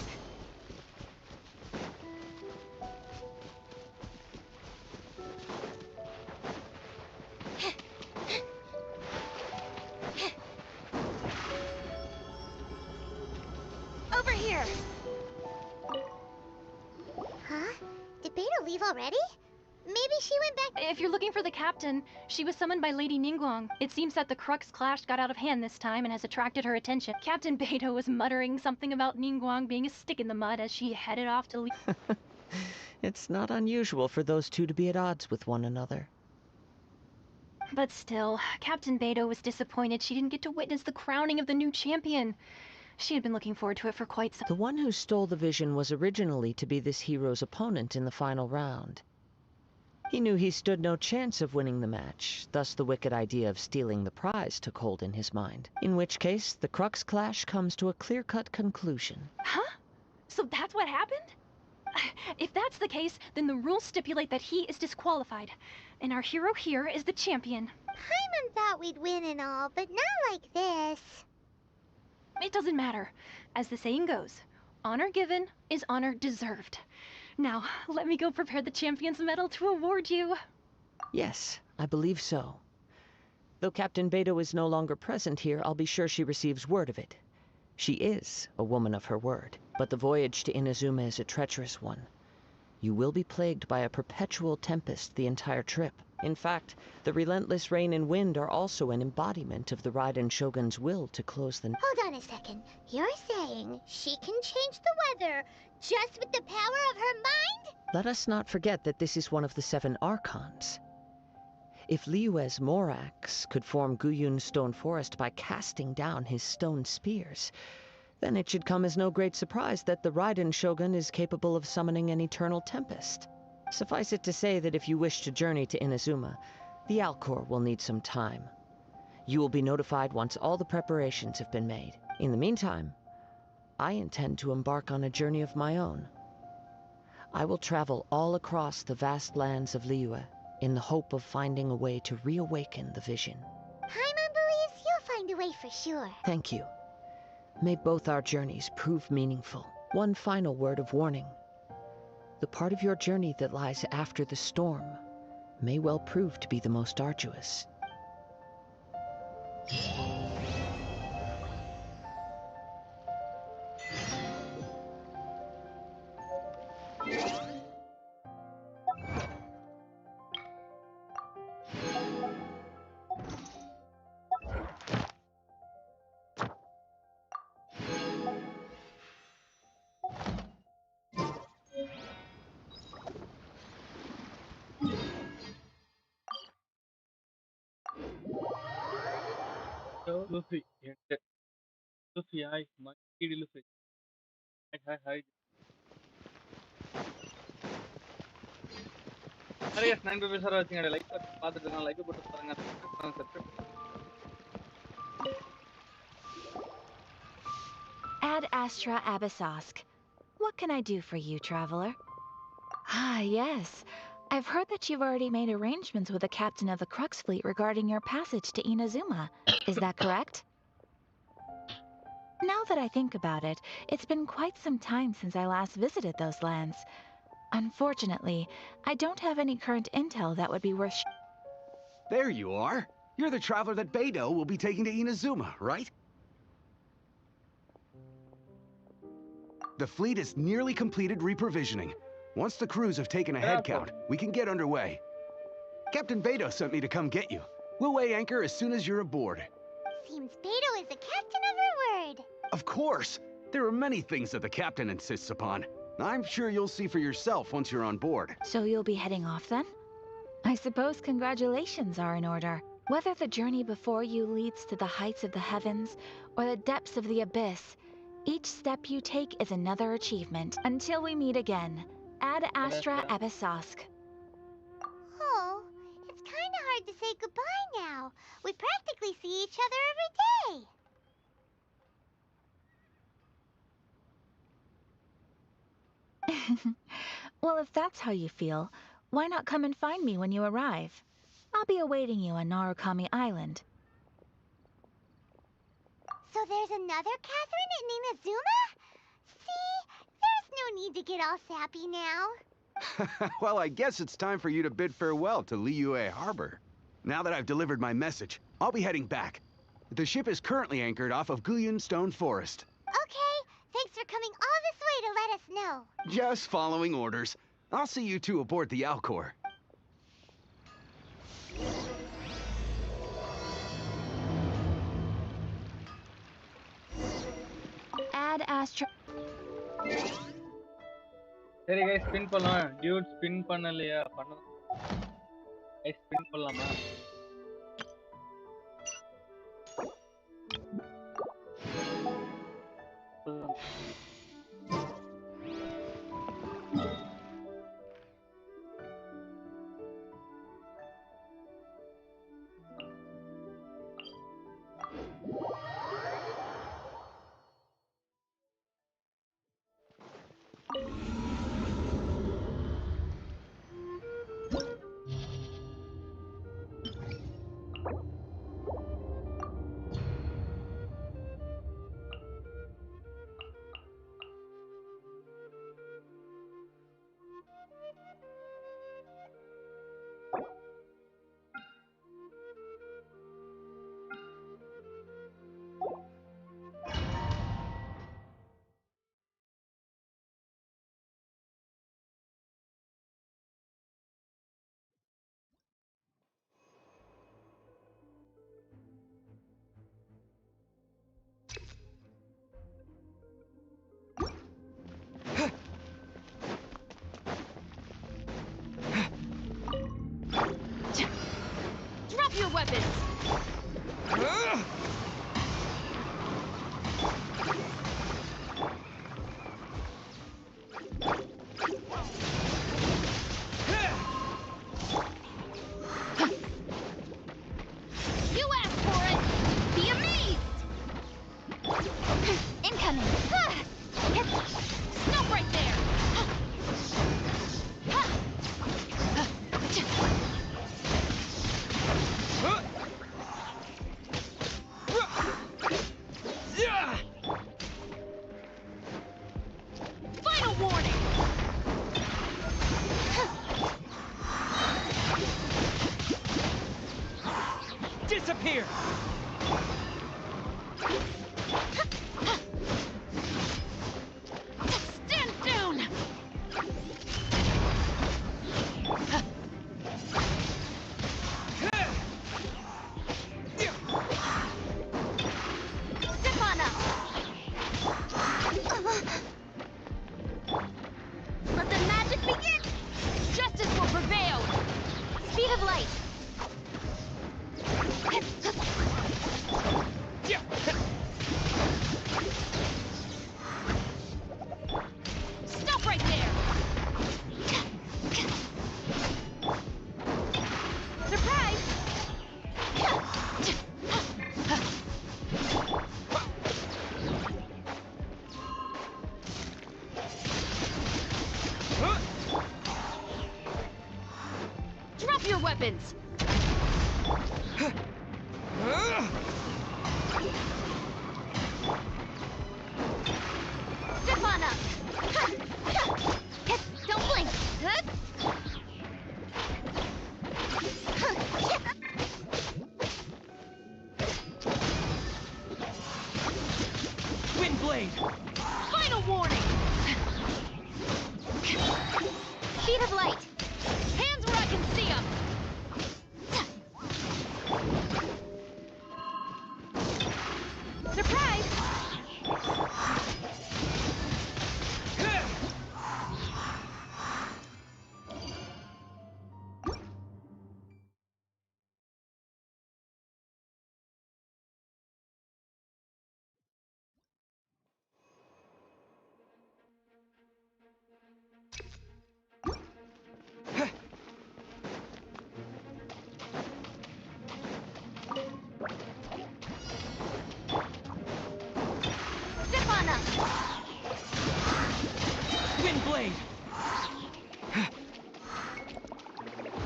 Over here! Huh? Did Beto leave already? Maybe she went back. If you're looking for the captain, she was summoned by Lady Ningguang. It seems that the Crux clash got out of hand this time and has attracted her attention. Captain Beto was muttering something about Ningguang being a stick in the mud as she headed off to leave. It's not unusual for those two to be at odds with one another. But still, Captain Beto was disappointed she didn't get to witness the crowning of the new champion. She had been looking forward to it for quite some... The one who stole the vision was originally to be this hero's opponent in the final round. He knew he stood no chance of winning the match, thus the wicked idea of stealing the prize took hold in his mind. In which case, the Crux clash comes to a clear-cut conclusion. Huh? So that's what happened? If that's the case, then the rules stipulate that he is disqualified. And our hero here is the champion. Paimon thought we'd win and all, but not like this. It doesn't matter. As the saying goes, honor given is honor deserved. Now, let me go prepare the champion's medal to award you. Yes, I believe so. Though Captain Beto is no longer present here, I'll be sure she receives word of it. She is a woman of her word, but the voyage to Inazuma is a treacherous one. You will be plagued by a perpetual tempest the entire trip. In fact, the relentless rain and wind are also an embodiment of the Raiden Shogun's will to close the... Hold on a second. You're saying she can change the weather just with the power of her mind? Let us not forget that this is one of the 7 Archons. If Liyue's Morax could form Guyun's stone forest by casting down his stone spears, then it should come as no great surprise that the Raiden Shogun is capable of summoning an eternal tempest. Suffice it to say that if you wish to journey to Inazuma, the Alcor will need some time. You will be notified once all the preparations have been made. In the meantime, I intend to embark on a journey of my own. I will travel all across the vast lands of Liyue in the hope of finding a way to reawaken the vision. Paimon believes you'll find a way for sure. Thank you. May both our journeys prove meaningful. One final word of warning. The part of your journey that lies after the storm may well prove to be the most arduous. Luffy. Luffy, hi. Monkey Luffy. Hi. Hey guys, 9 people are watching. Like button, like button, subscribe. Ad Astra Abyssosk. What can I do for you, traveler? Ah, yes. I've heard that you've already made arrangements with the captain of the Crux fleet regarding your passage to Inazuma. Is that correct? Now that I think about it, it's been quite some time since I last visited those lands. Unfortunately, I don't have any current intel that would be worth There you are. You're the traveler that Beidou will be taking to Inazuma, right? The fleet is nearly completed reprovisioning. Once the crews have taken a head count, we can get underway. Captain Beidou sent me to come get you. We'll weigh anchor as soon as you're aboard. Seems Beidou is the captain of her word. Of course! There are many things that the captain insists upon. I'm sure you'll see for yourself once you're on board. So you'll be heading off then? I suppose congratulations are in order. Whether the journey before you leads to the heights of the heavens or the depths of the abyss, each step you take is another achievement. Until we meet again, Ad Astra Abyssosk. Oh, it's kind of hard to say goodbye now. We practically see each other every day. Well, if that's how you feel, why not come and find me when you arrive? I'll be awaiting you on Narukami Island. So there's another Catherine in Inazuma? See, there's no need to get all sappy now. Well, I guess it's time for you to bid farewell to Liyue Harbor. Now that I've delivered my message, I'll be heading back. The ship is currently anchored off of Guyun Stone Forest. Okay, thanks for coming all this way to let us know. Just following orders. I'll see you two aboard the Alcor. Ad Astra. சரி guys, spin பண்ணலாம். Dude spin பண்ணலையா? பண்ணலாம். Guys, spin பண்ணலாமா? Drop your weapons! You asked for it! Be amazed! Incoming! Stop right there! Final warning! Disappear! weapons! Step on up! Don't blink! Wind blade! Final warning! Speed of light! Hands where I can see them! Surprise! Step on up! Wind blade!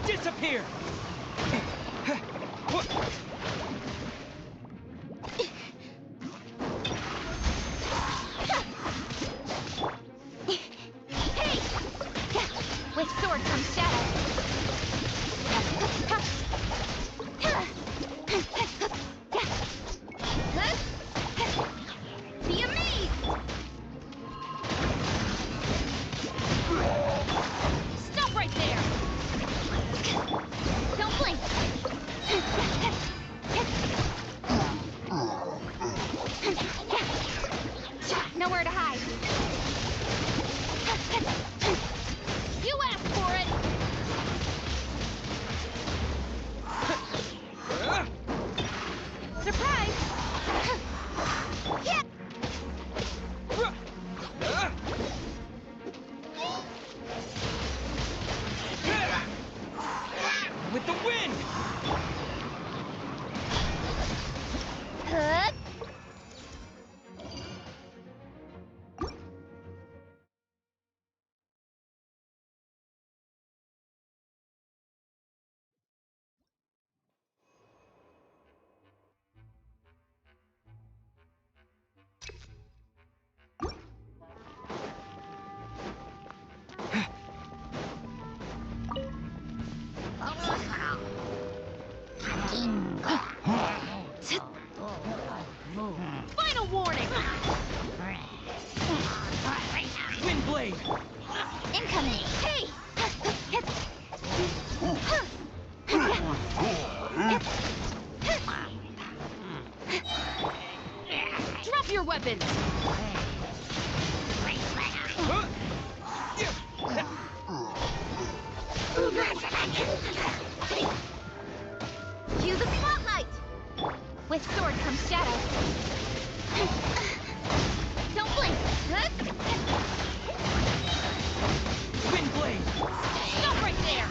Disappear! Hey! With sword comes shadow. Be amazed! Stop right there! Don't blink! Nowhere to hide. You asked for it! Surprise! Yeah! With the wind! Huh? Final warning! Wind blade! Incoming! Hey! Drop your weapons! Cue the spotlight! With sword comes shadow. Don't blink! Wind blade! Stop right there!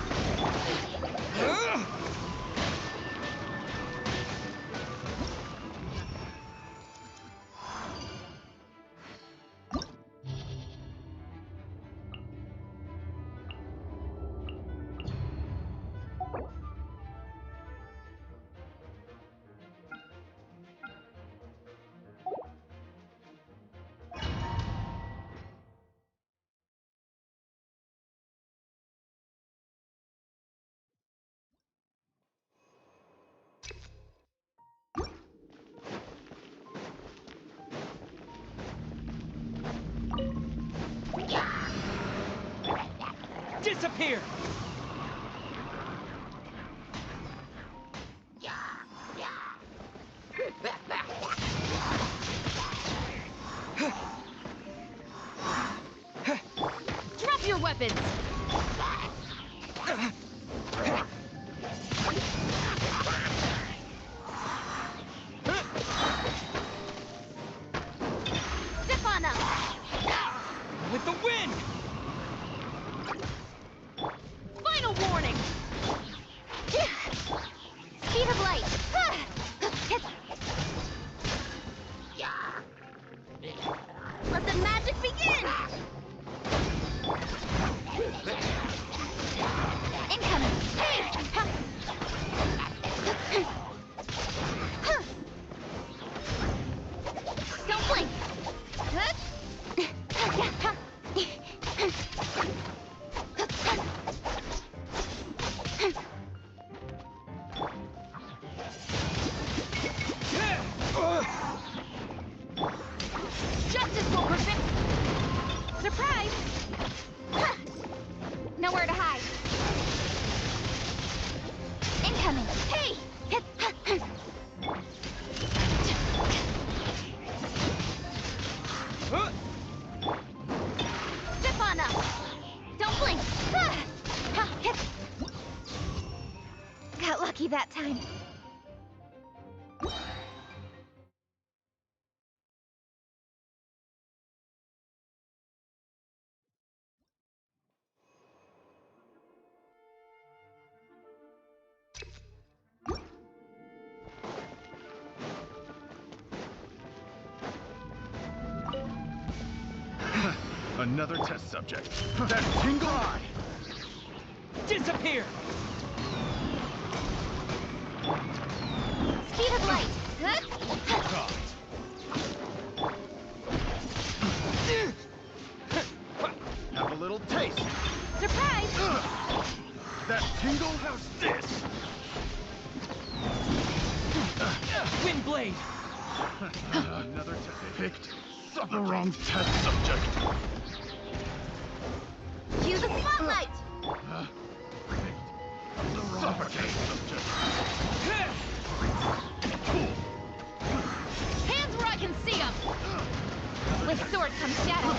Disappear! Drop your weapons! Step on up! With the wind! Final warning! Speed of light! Let the magic begin! Incoming! Hey! Justice will prevail. Surprise! Huh. Nowhere to hide. Incoming. Hey! Zip on up. Don't blink. Got lucky that time. Another test subject. That tingle eye! Disappear! Speed of light. Have a little taste. Surprise! That tingle? How's this? Wind blade! Another test. Picked the wrong test subject. Cue the spotlight! The wrong test subject. Hands where I can see them! With sword comes shadow.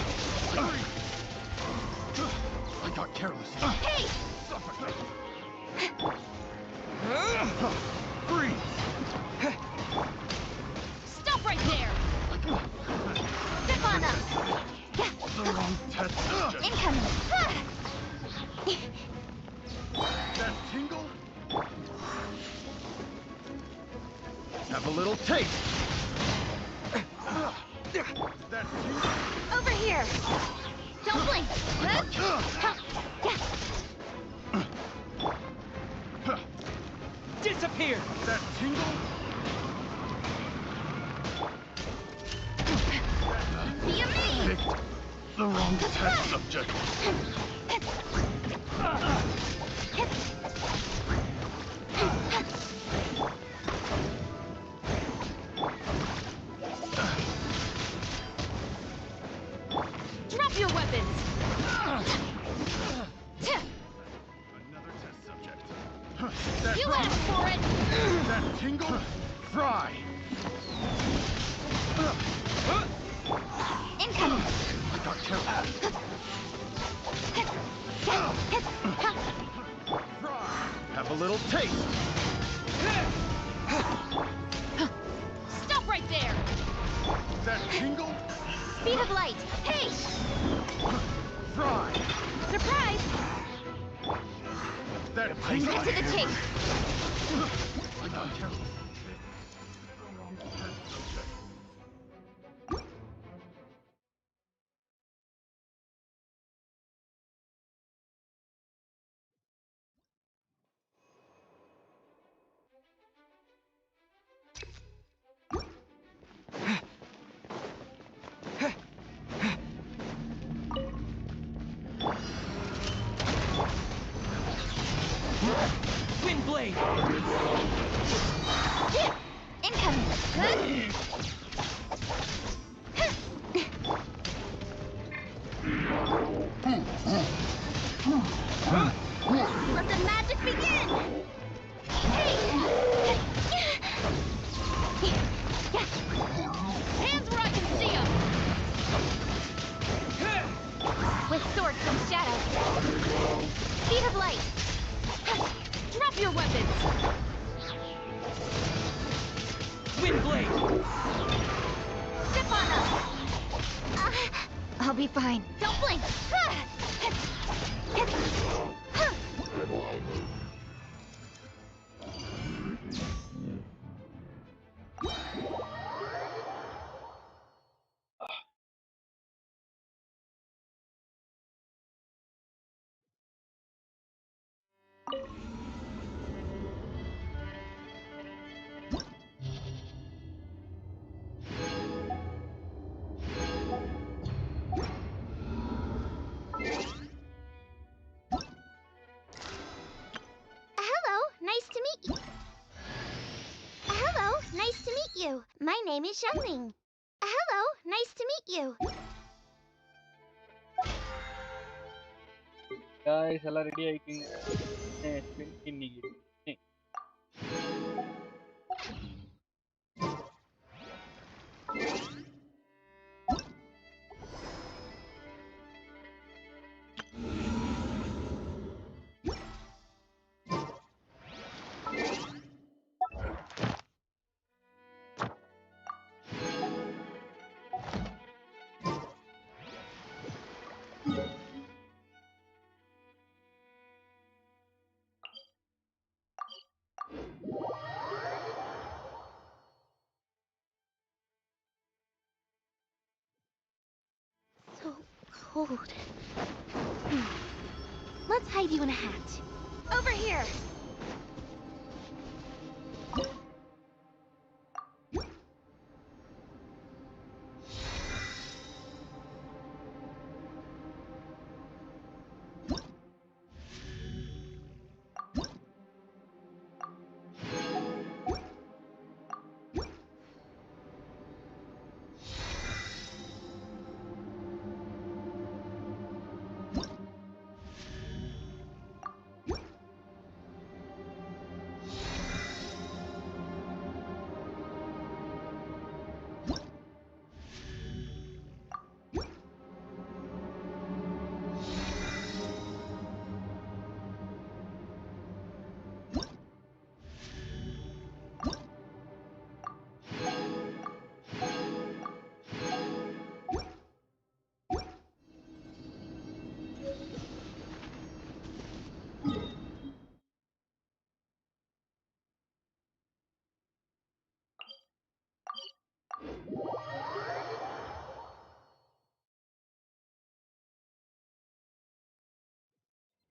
I got careless. Hey! Suffocate. Freeze. Stop right there! Zip on up! The wrong test subject. Incoming! That tingle? Have a little taste. That tingle? Over here! Don't blink! Disappear! That tingle? Be amazed! Picked the wrong test subject. Drop your weapons! Another test subject. That You asked for it! That tingle? Fry! Incoming! I got careless. Have a little taste. Stop right there! That tingle? Speed of light! Hey! Fry! Surprise! That tingle? Cut to the chase! I got careless. The wrong test subject. Wind blade! Incoming! Let the magic begin! Hands where I can see them! With sword comes shadow. Speed of light! Drop your weapons! Wind blade! Zip on up! I'll be fine. Don't blink! Hello, nice to meet you. My name is Xiangling. Hello, Nice to meet you. Guys, எல்லாம் ready ஆயிட்டீங்க. இன்னைக்கு So cold. Let's hide you in a hat. Over here.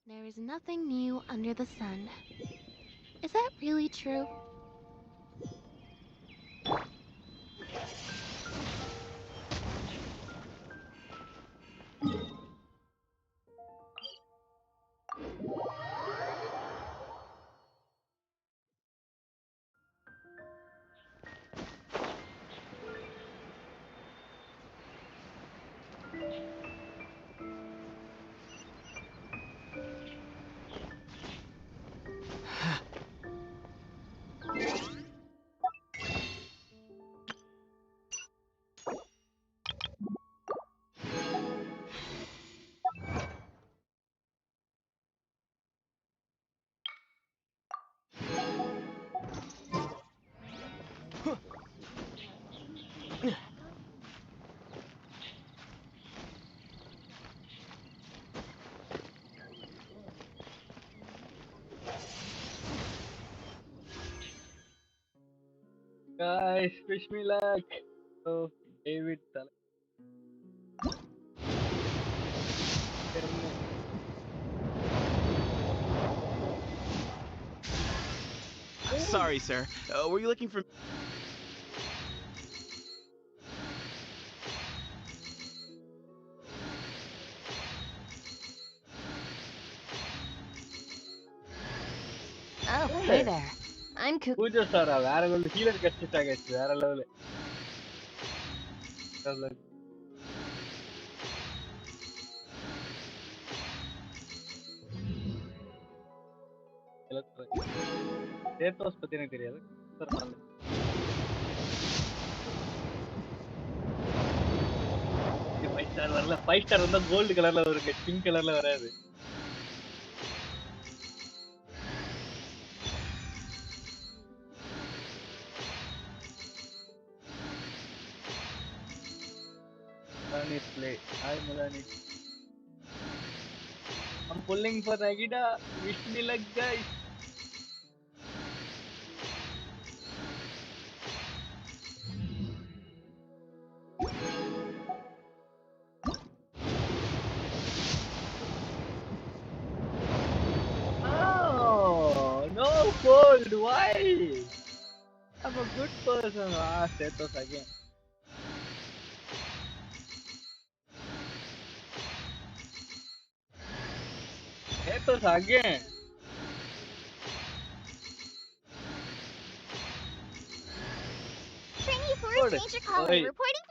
There is nothing new under the sun. Is that really true? guys, wish me luck. So David Sorry, sir. Were you looking for... Oh, hey there. I'm Cook. Pooja சாரா வேற level healer கச்சிட்டாங்க வேற level சேத்தோஸ் பத்தி எனக்கு தெரியாது 5 star வரல 5 star வந்தா gold கலர்ல வருங்க pink கலர்ல வராது Mulani's play. Hi Mulani. I'm pulling for Nagida. Wish me luck, guys. Oh, no gold. Why? I'm a good person. Ah, Setos again. Setos again. 24 Stranger Caller reporting.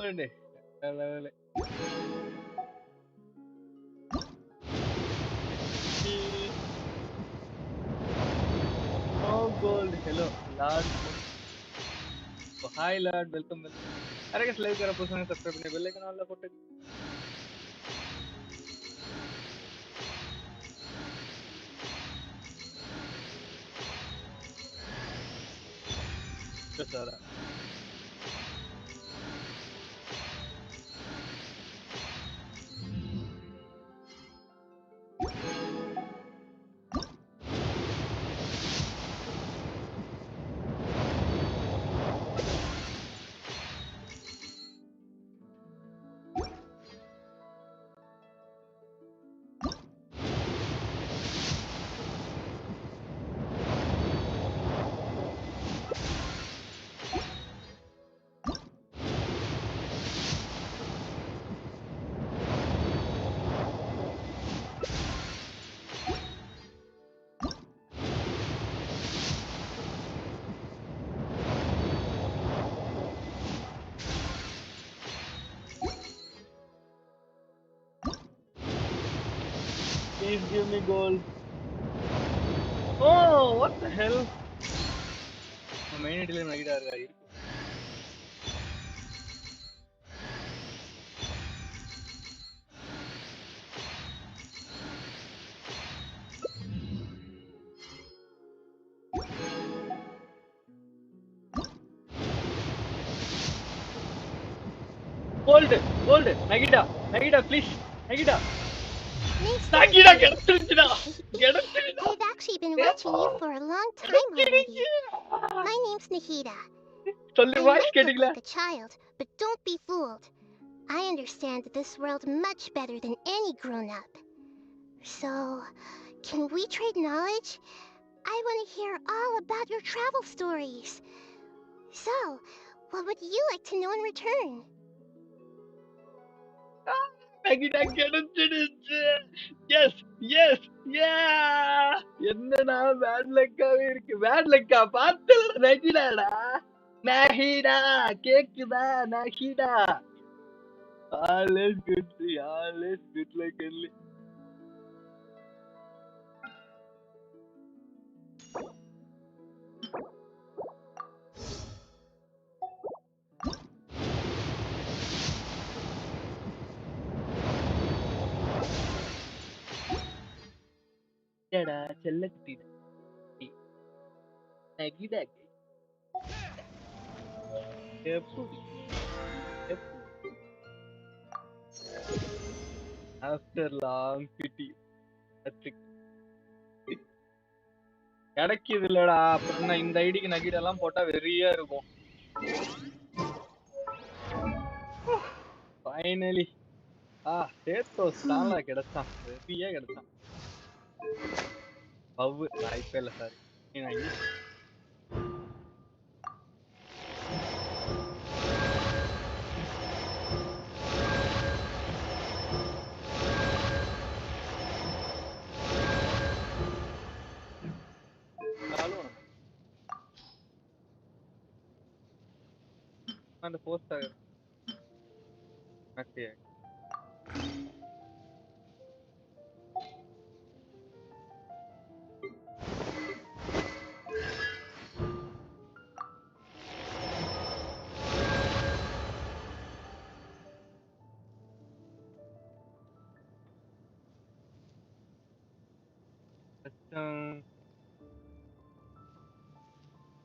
Gold. Hello. Oh, gold. Hello, Lord. Oh, hi, Lord. Welcome. अरे कैसे like करा post में subscribe नहीं bell icon वाला photo तो सारा Please give me gold. Oh, what the hell? Main idle nagida irukka. Gold, nagida, please, nagida. Nagida, get I've actually been watching you for a long time already. My name's Nahida. I might look like a child, but don't be fooled. I understand this world much better than any grown-up. So, can we trade knowledge? I want to hear all about your travel stories. So, what would you like to know in return? Nagida, get Yes, yeah. என்னடா bad luck-ஆவே இருக்கு. Bad luck-ஆ பார்த்தல நகிடாடா. நகிடா கேக்குதா நகிடா. All is good like only. என்னடா செல்லக்குட்டி நகிடா எப்படி after long pity கிடைக்குது இல்லடா அப்புறம் என்ன இந்த ஐடிக்கு நகிட எல்லாம் போட்டா வெறியா இருக்கும் ஃபைனலி சேத்தோஸ் தான்ல கிடைச்சான் வெறியா கிடைச்சான் பவ்வு வாய்ப்பே இல்லை சாரி அந்த போஸ்ட் ஓகே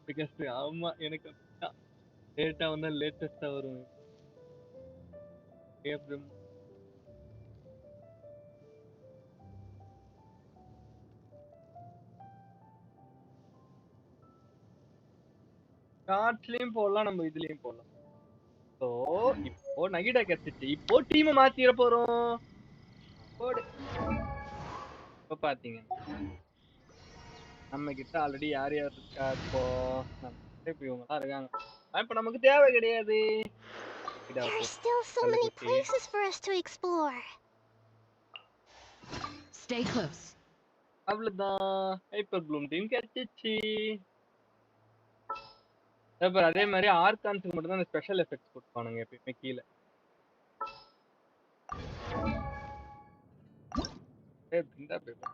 பிகாஸ் ஆமா எனக்கு லேட்டா வந்தா லேட்டஸ்டா வரும் ஏப்ரல் ஷார்ட்ஸ்லயும் போடலாம் நம்ம இதுலயும் போடலாம் ஸோ இப்போ நகிடா கிடைச்சிச்சு இப்போ டீமை மாத்திர போறோம் இப்போ பாத்தீங்க நம்ம கிட்ட ஆல்ரெடி யார் இருக்கா இப்போ நம்ம கிட்ட இவங்கலாம் இருக்காங்க இப்போ நமக்கு தேவை கிடையாது There are still so many places for us to explore. Stay close. அவ்வளவுதான் ஹைப்பர் ப்ளூம் டீம் கிடைச்சிச்சு அப்புறம் அதே மாதிரி ஆர்கான்ஸுக்கு மட்டும் தான் அந்த ஸ்பெஷல் எஃபெக்ட்ஸ் கொடுப்பானுங்க எப்பயுமே கீழே. இந்த பேப்பர்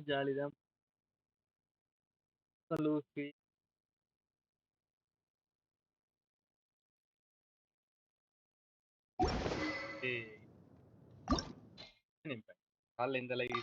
ஜாலிதான். லூசி காலைல இந்த லைவ்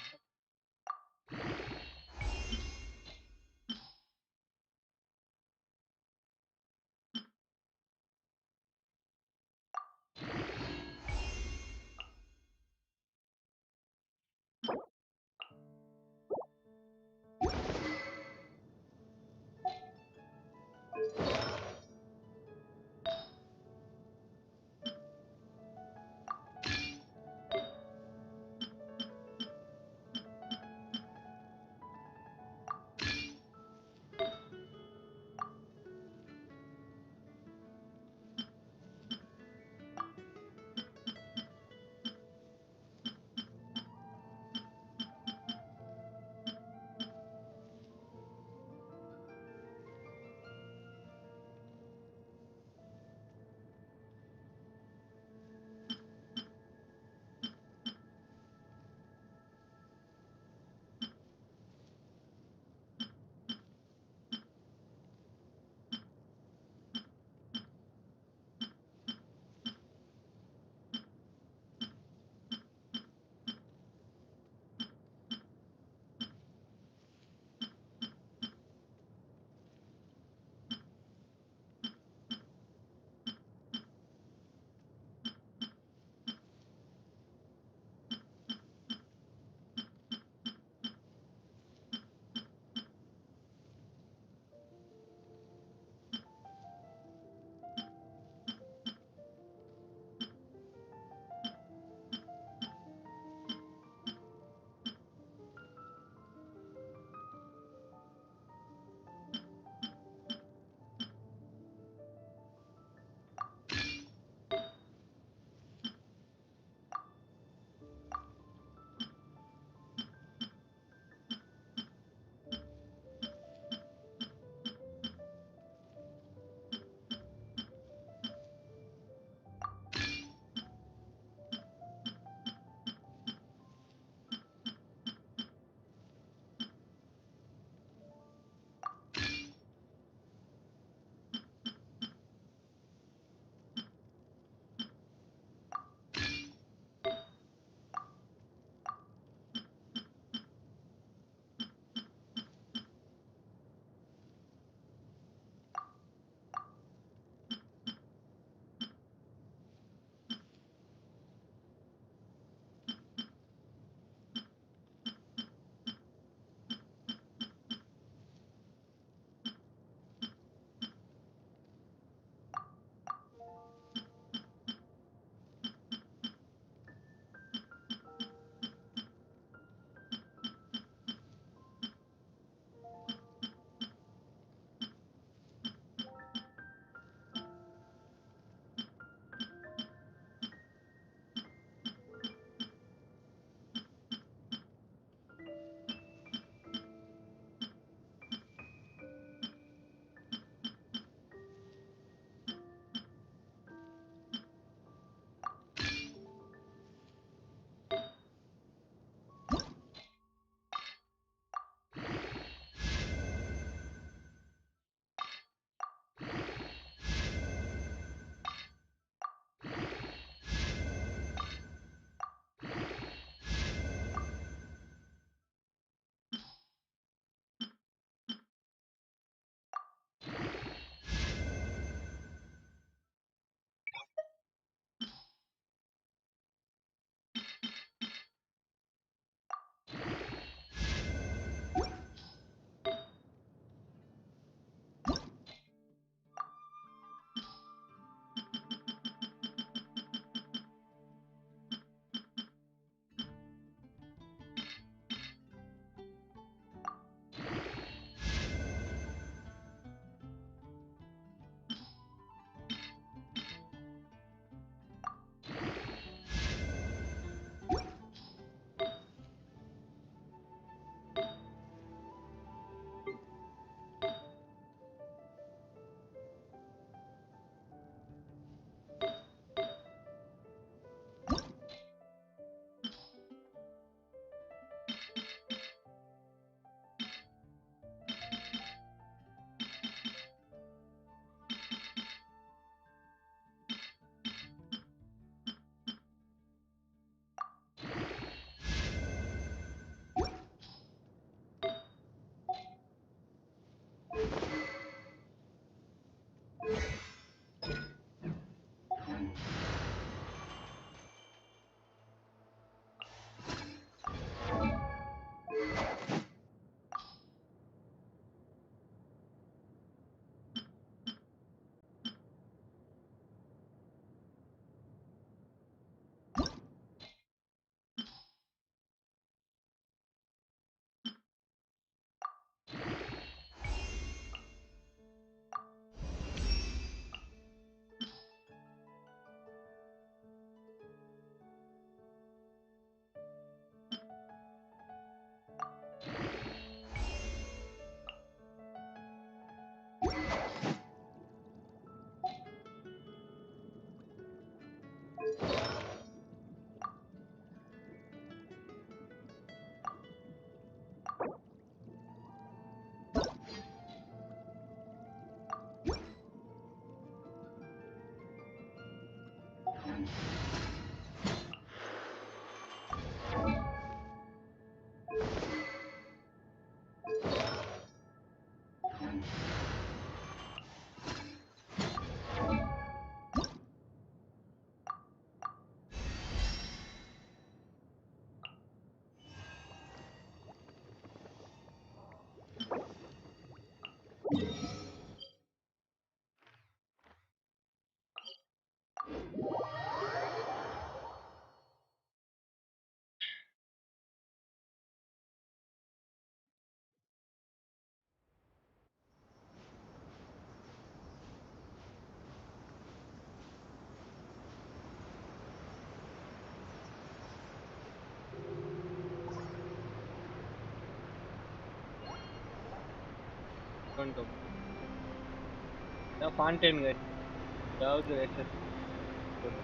வந்துட்டோம். இதான் ஃபாண்டெயின் guys. ஏதாவது access சொல்லு.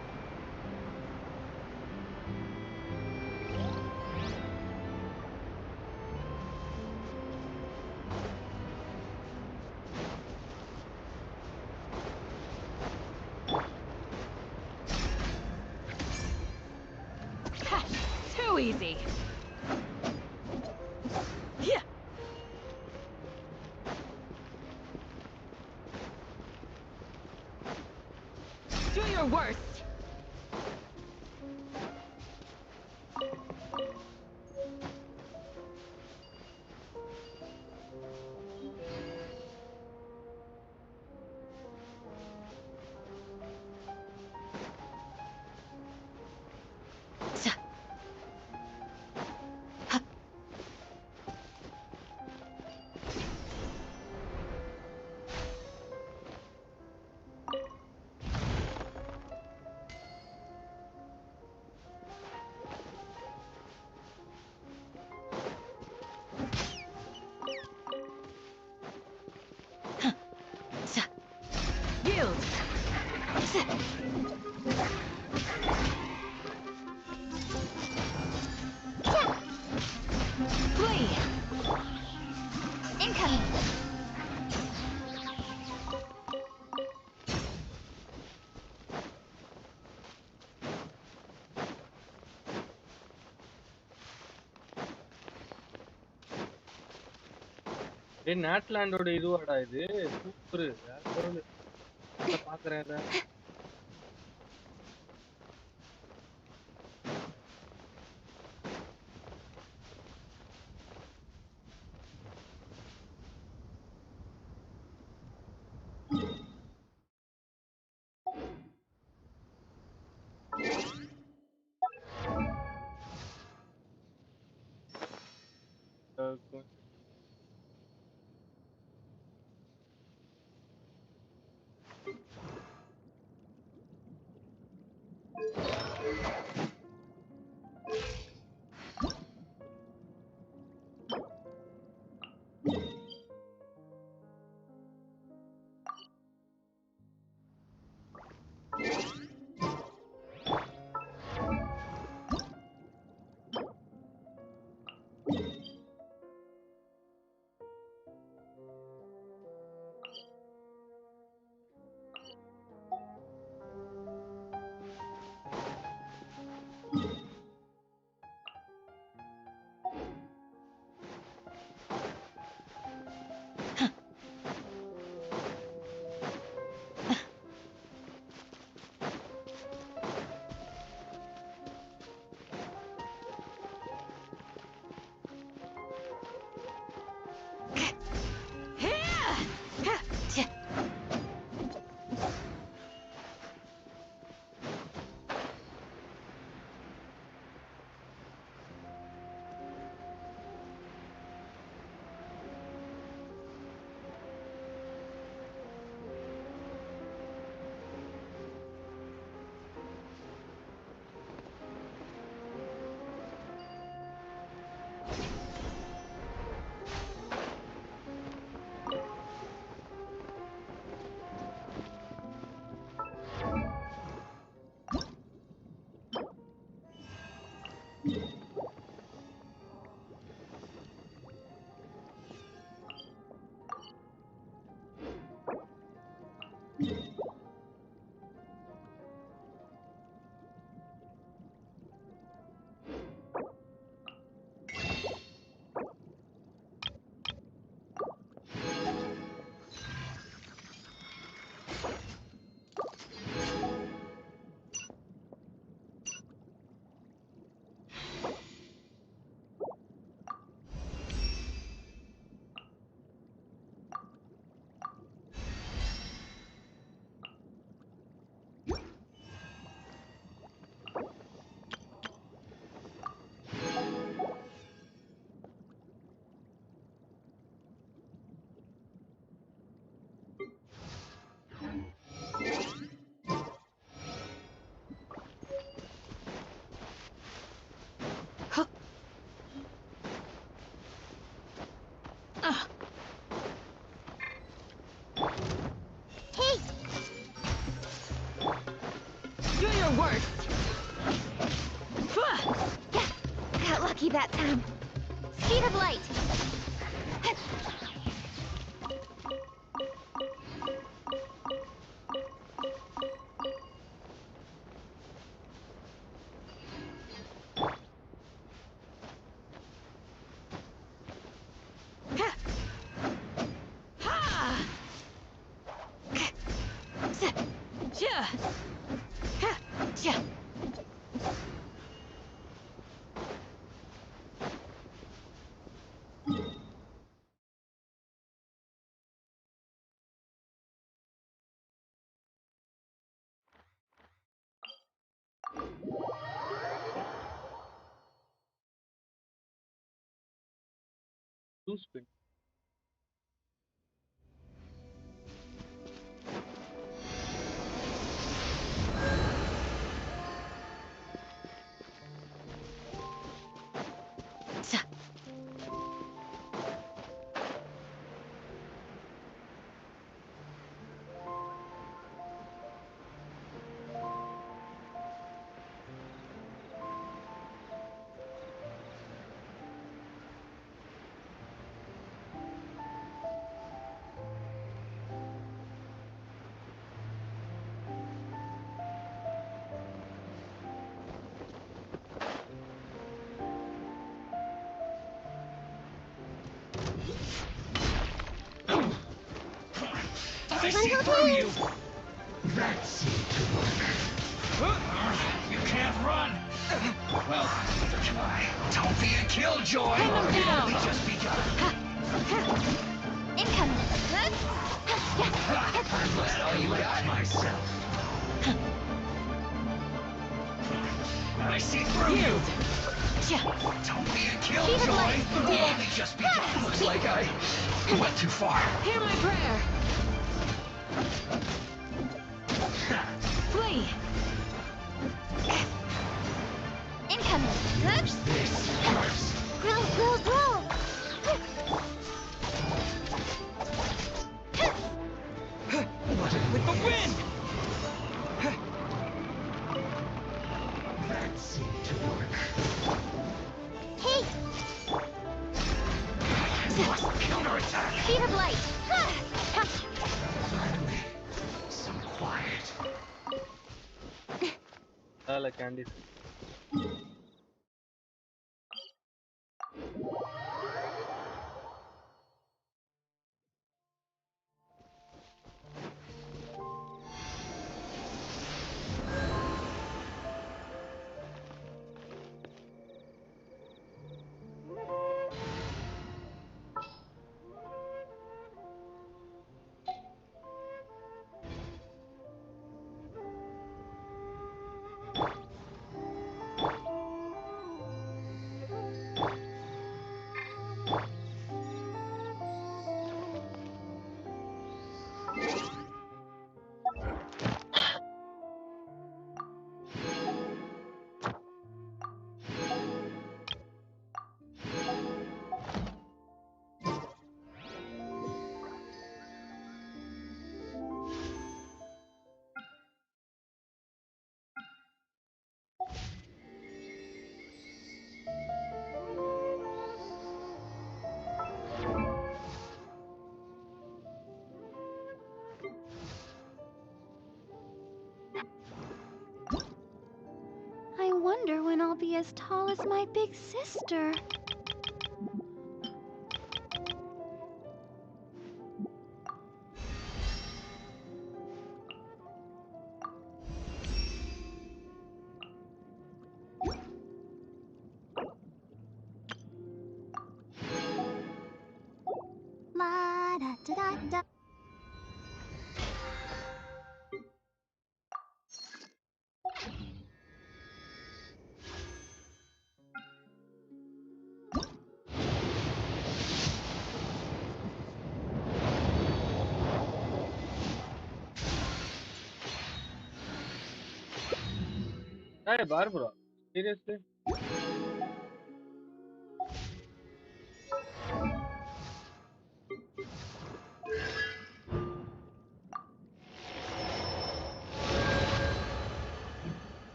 Too easy. Yeah. Do your worst. Yield. Flee. Incoming. டேய் நாட்லாண்டோட இதுவாடா இது சூப்பர் வேற பொருள் பாக்குறேன் இத Do your worst! Got lucky that time. Speed of light. Two spin. I see through you! That seemed to work. You can't run! Well, another try. Don't be a killjoy! We've only just begun. Incoming. I'm glad I'll use myself. I see through you! Don't be a killjoy! We've only just begun. Looks like I went too far. Hear my prayer! Flee! Incoming. Oops. This hurts. Grill, grill, grill. With the wind! That seemed to work. Hey. Counterattack! Speed of light. Finally, some quiet. Candy. I wonder when I'll be as tall as my big sister. La da da da da. Hey, Barbara. Seriously?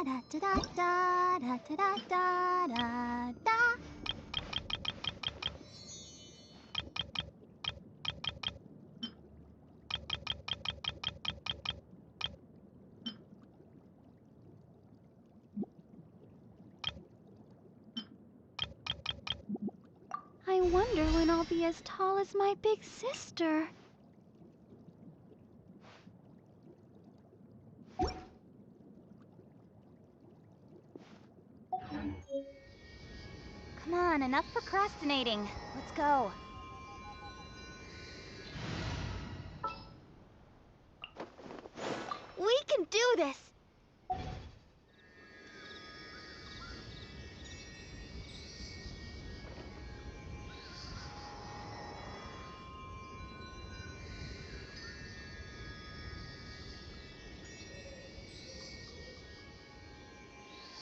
da da da da da da da da. I wonder when I'll be as tall as my big sister. Come on, enough procrastinating. Let's go. We can do this!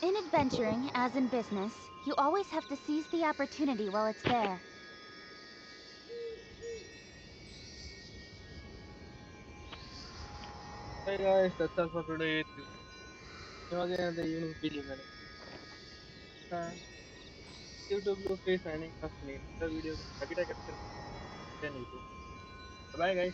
In adventuring, as in business, you always have to seize the opportunity while it's there. Hey guys, that's all for today. Again, the evening feeling. Youtubeluffy signing off. Next video. Bye guys.